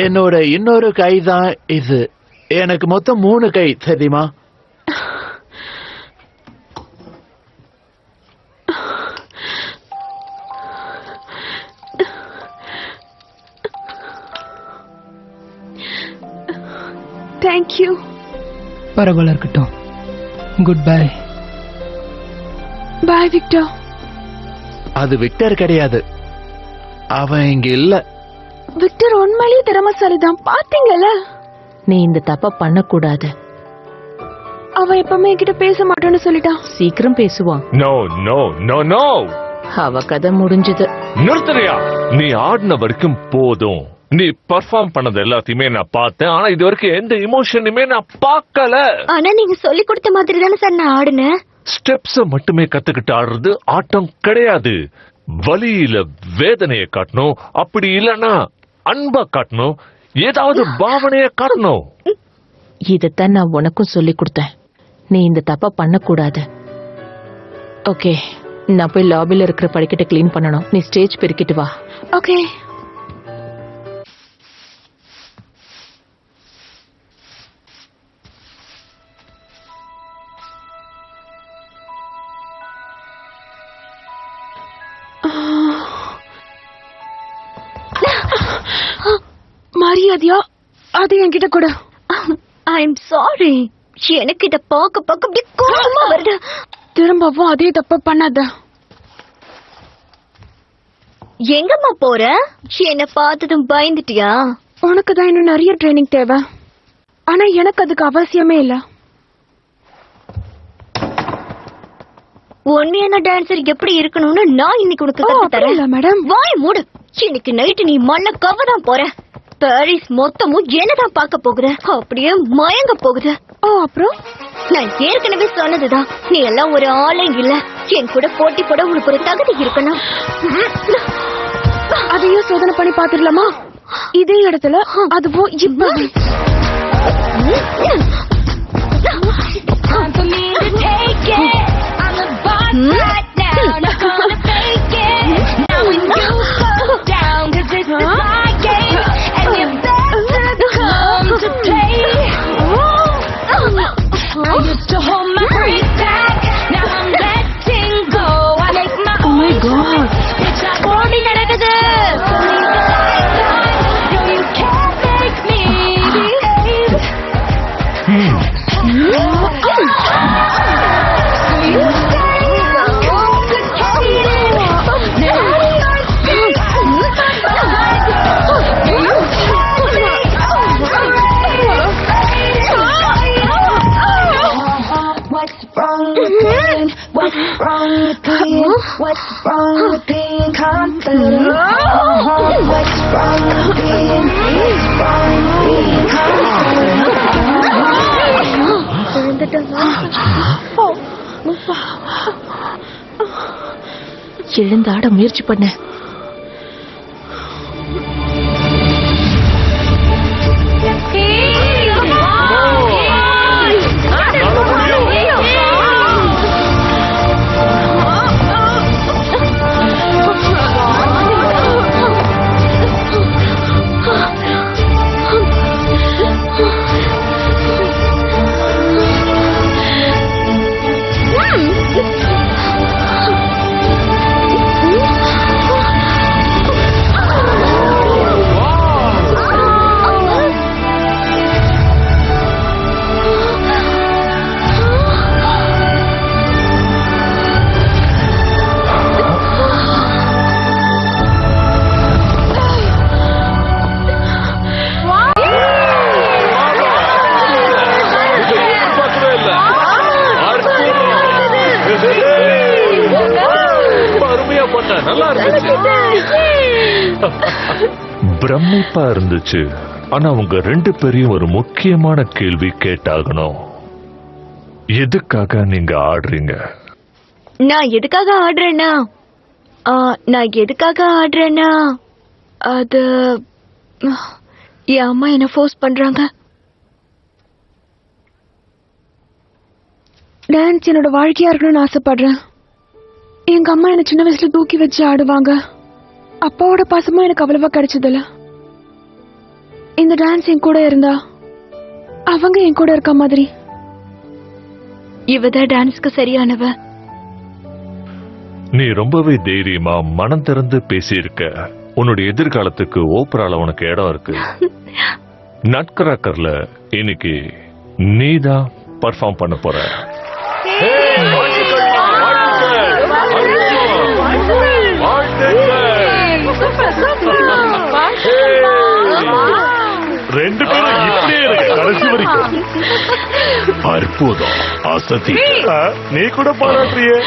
என்னோட இன்னொரு கை தான் இது. எனக்கு மொத்தம் 3 கை தெரியுமா? தேங்க்யூ. பரவாயில்ல, இருக்கட்டும். Good bye. Bye Victor. அது விக்டர் கிடையாது, அவன் இங்க இல்ல. விக்டர் உண்மையிலேயே திறமைசாலிதான், பாத்தீங்கல்ல? நீ இந்த தப்ப பண்ணக்கூடாது. அவன் எப்பவுமே என்கிட்ட பேச மாட்டேன்னு சொல்லிட்டான். சீக்கிரம் பேசுவான். நோ நோ நோ நோ, அவ கதை முடிஞ்சது. நிறுத்துறியா? நீ ஆடின வரைக்கும் போதும். நீ பெர்ஃபார்ம் பண்ணது எல்லாத்தையுமே நான் பார்த்தேன், ஆனா இது வரைக்கும் எந்த இமோஷனுமே நான் பார்க்கல. ஆனா நீங்க சொல்லி கொடுத்த மாதிரி தானே சார் நான் ஆடுனேன். ஸ்டெப்ஸ் மட்டுமே கத்துக்கிட்டு ஆடுறது ஆட்டம் கிடையாது. வலியில வேதனையை காட்டணும், அப்படி இல்லனா அன்பா காட்டணும், ஏதாவது பாவனைய காட்டணும். இதத்தான் நான் உனக்கும் சொல்லி கொடுத்தேன். நீ இந்த தப்ப பண்ணக்கூடாது. ஓகே, நான் போய் லாபில இருக்கிற படிக்கட்டை கிளீன் பண்ணணும். நீ ஸ்டேஜ் பெருக்கிட்டு வா. ஓகே. மரியாதையா அது என்கிட்ட கூட. ஐம் சாரி, எனக்கு இத பார்க்க அப்படியே கோபமா வருது. திரும்பவும் அதே தப்ப பண்ணாத. எங்கம்மா போற? என்ன பார்த்ததும் பயந்துட்டியா? உனக்கு தான் இன்னும் நிறைய ட்ரைனிங் தேவை, ஆனா எனக்கு அதுக்கு அவசியமே இல்ல. உண்மையான டான்சர் எப்படி இருக்கணும்னு நான் இன்னைக்கு உனக்கு கத்து தரேன். மேடம், வாய் மூடு. இன்னைக்கு நைட்டு நீ மண்ண கவதான் போற. பாரிஸ் மொத்தமும் என்னதான் பார்க்க போகுது, அப்படியே மயங்க போகுது. அப்புறம் நான் ஏற்கனவே சொன்னதுதான், நீ எல்லாம் ஒரு ஆளே இல்ல. என் கூட போட்டி போட உனக்கு ஒரு தகுதி இருக்கணும். அதையும் சோதனை பண்ணி பாத்துடலாமா? இதே இடத்துல அதுவும் இப்ப. I used to hold my breath back. Now I'm letting go. I make my own choice. Bitch, I'm already நடக்குது. No, you can't make me behave. So you say I'm complicated. What's wrong with being? What's wrong with being? What's wrong with being confident? What's wrong with being? What's wrong with being confident? எழுந்தாட முயற்சி பண்ண. பிரமிப்பா இருந்துச்சு. ஆனா உங்க 2 பேரையும் ஒரு முக்கியமான கேள்வி கேட்டாகணும். எதுக்காக நீங்க ஆடுறீங்க? நான் எதுக்காக ஆடுறேன்னா அது என் அம்மா என்ன ஃபோர்ஸ் பண்றாங்க. டான்ஸ் என்னோட வாழ்க்கையா இருக்கணும்னு ஆசைப்படுறேன். எங்க அம்மா என்ன சின்ன வயசுல தூக்கி வச்சு ஆடுவாங்க. அப்பாவோட பாசமா எனக்கு அவ்வளவா கிடைச்சதில்ல. இந்த டான்ஸ் என் கூட இருந்தா அவங்க என் கூட இருக்க மாதிரி. இவதான் டான்ஸ்க்கு சரியானவ. நீ ரொம்பவே தைரியமா மனம் திறந்து பேசியிருக்க. உன்னுடைய எதிர்காலத்துக்கு ஓப்பரால உனக்கு இடம் இருக்கு. நட்கராக்கர்ல இன்னைக்கு நீதான் பர்ஃபார்ம் பண்ண போற. ரெண்டு பேரும் இப்படியே இருக்கு கடைசி வரைக்கும். அற்புதம், அசதி. நீ கூட பாராட்டுறியே.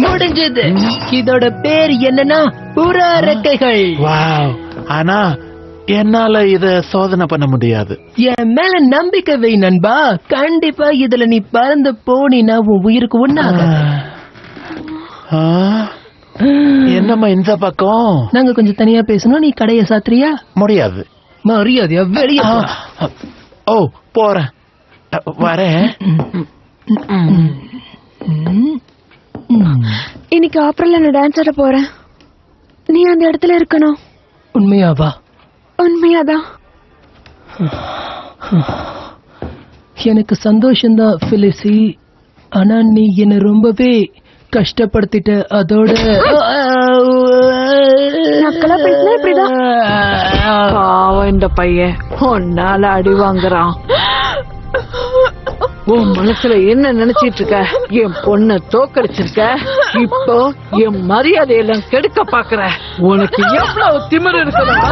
முடிஞ்சது. இதோட பேர் என்னன்னா புறா ரெக்கைகள். வாவ். ஆனா என்னால இத சோதனை பண்ண முடியாது. என் மேல நம்பிக்கை வை நண்பா. கண்டிப்பா இதுல நீ பறந்து போனீனா உன் உயிருக்கு ஒண்ணாக. என்னம்மா இந்த பக்கம்? நாங்க கொஞ்சம் தனியா பேசணும். நீ கடைய சாத்திரியா? முடியாது. மரியாதையா வெளியே போ. ஓ போறேன், வரேன். இன்னைக்கு ஆப்ரல்ல நான் டான்ஸ் ஆட போறேன். நீ அந்த இடத்துல இருக்கணும். உண்மையாவா? உண்மையாதான். எனக்கு சந்தோஷம்தான் பிலிசி. ஆனா நீ என்ன ரொம்பவே கஷ்டப்படுத்திட்ட. அதோட பாவம் இந்த பையன் உன்னால அடி வாங்குறான். உன் மனசுல என்ன நினைச்சிட்டு இருக்க? என் பொண்ண தோக்கடிச்சிருக்க. இப்போ என் மரியாதையெல்லாம் கெடுக்க பாக்குற. உனக்கு எவ்வளவு திமிரு இருக்கணும்.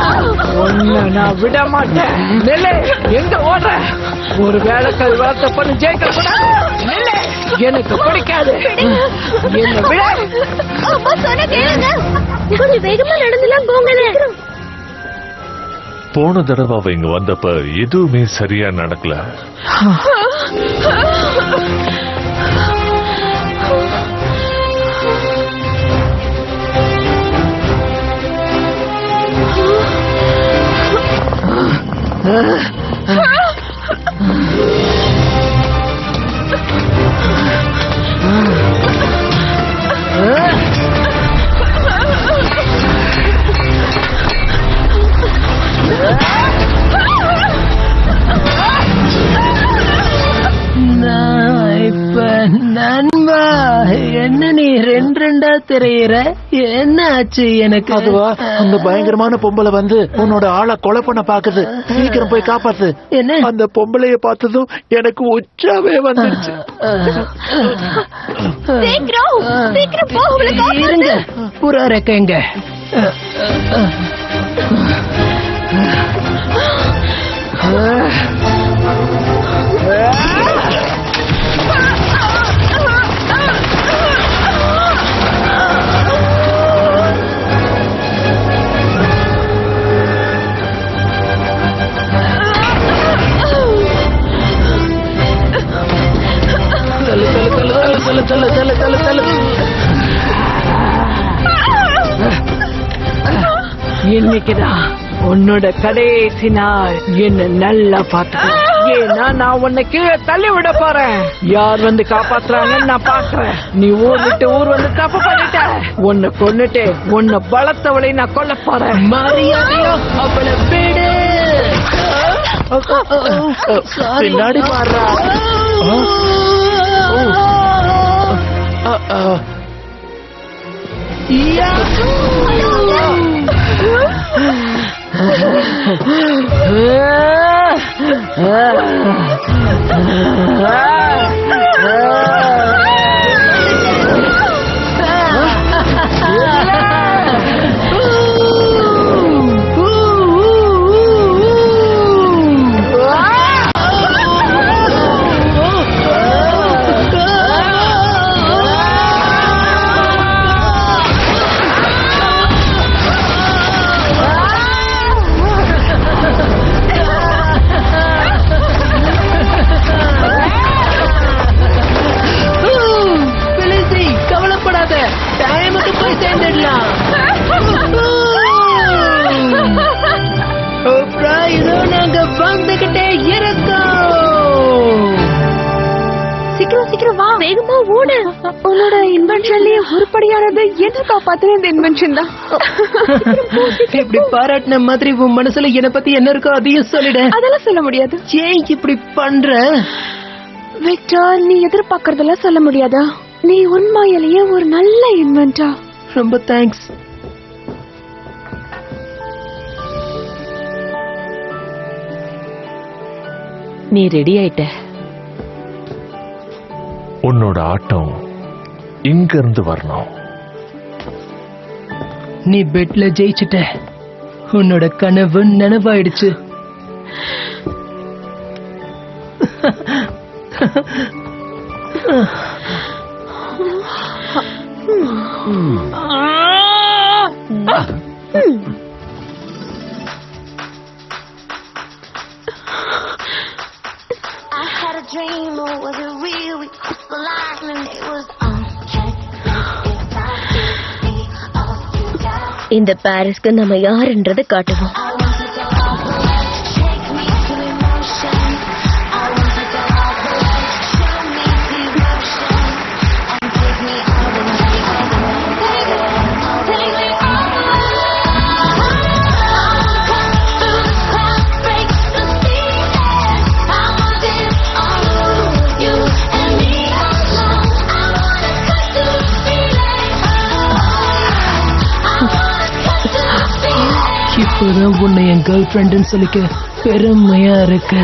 ஒண்ணு நான் விட மாட்டேன். நெல்லே, எங்க ஓடுற? ஒரு வேலைக்காரி வார்த்தை பண்ணி ஜெயிக்க கூடாது. நெல்லே, எனக்கு பிடிக்காது. என்ன விட. கொஞ்சம் வேகமா நடந்துலாம் போங்களே. போன தடவை அவ இங்க வந்தப்ப எதுவுமே சரியா நடக்கல. நண்பா, என்ன நீ ரெண்டா திரையிற? என்ன ஆச்சு எனக்கு? அதுவா, அந்த பயங்கரமான பொம்பளை வந்து உன்னோட ஆளை கொலை பண்ண பாக்குது. சீக்கிரம் போய் காப்பாத்து. என்ன? அந்த பொம்பளைய பார்த்ததும் எனக்கு உச்சாவே வந்துருச்சு. இருங்க, புறா ரெக்கைங்க. இன்னைக்குதான் உன்னோட கடைசி நாள். என்ன நல்லா பாத்துக்க. ஏன்னா நான் உன்னை கீழே தள்ளி விட போறேன். யார் வந்து காப்பாத்துறாங்கன்னு நான் பாக்குறேன். நீ ஊர் விட்டு ஊர் வந்து தப்பு பண்ணிட்ட. உன்னை கொன்னுட்டு உன்னை பலத்தவளை நான் கொல்ல போறேன். மரியாதையா அவளை விடு. பின்னாடி பாடுறா. சீக்கிரம் வா, வேகமா ஓடு. உன்னோட இன்வென்ஷன்லயே உருப்படியானது என்ன காப்பாத்துற இந்த இன்வென்ஷன் தான். இப்படி பாராட்டின மாதிரி உன் மனசுல என்ன பத்தி என்ன இருக்கோ அதையும் சொல்லிடு. அதெல்லாம் சொல்ல முடியாது. ஏன் இப்படி பண்ற விக்டர்? நீ எதிர்பார்க்கறதெல்லாம் சொல்ல முடியாதா? நீ உண்மையிலேயே ஒரு நல்ல இன்வென்டா. ரொம்ப தேங்க்ஸ். நீ ரெடி ஆயிட்ட. உன்னோட ஆட்டம் இங்க இருந்து வரணும். நீ பெட்ல ஜெயிச்சிட்ட. உன்னோட கனவு நனவாயிடுச்சு. Dream or was it real? We crossed the line and it was இந்த பாரிஸ்க்கு நம்ம யாருன்றதை காட்டுவோம். இப்பதான் உன்னை என் கேர்ள் ஃப்ரெண்டுன்னு சொல்லிக்க பெருமையா இருக்கு.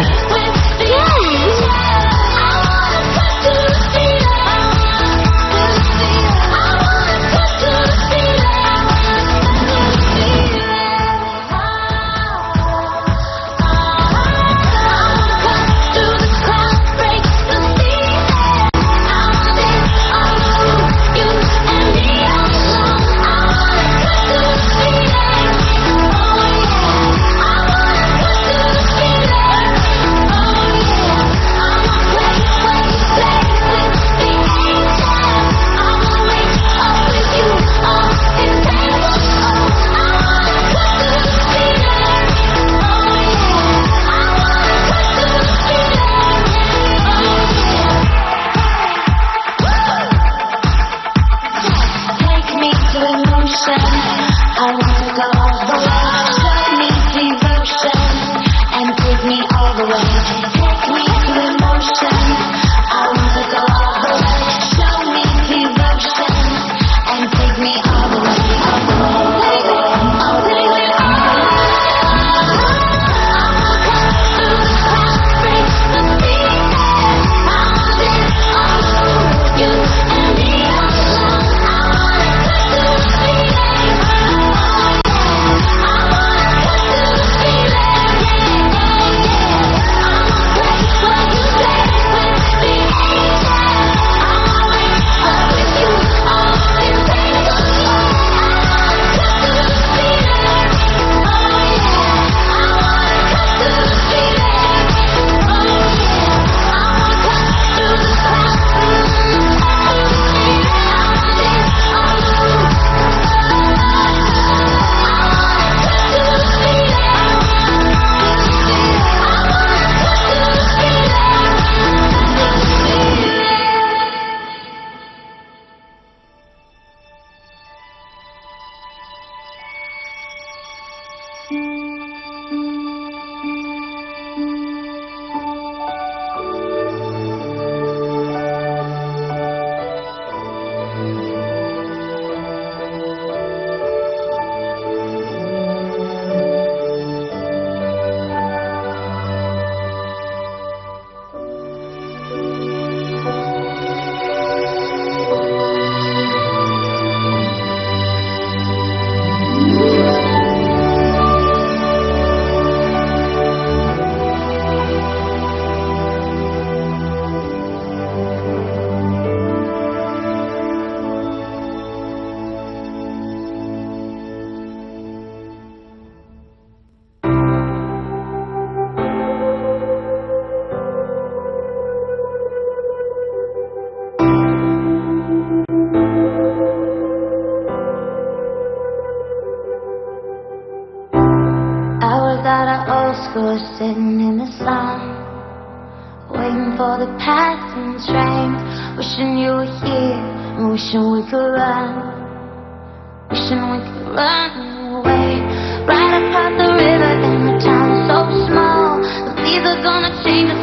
Sitting in the sun, waiting for the passing train. Wishing you were here, and wishing we could run. Wishing we could run away. Right across the river, and the town is so small. But these are gonna change us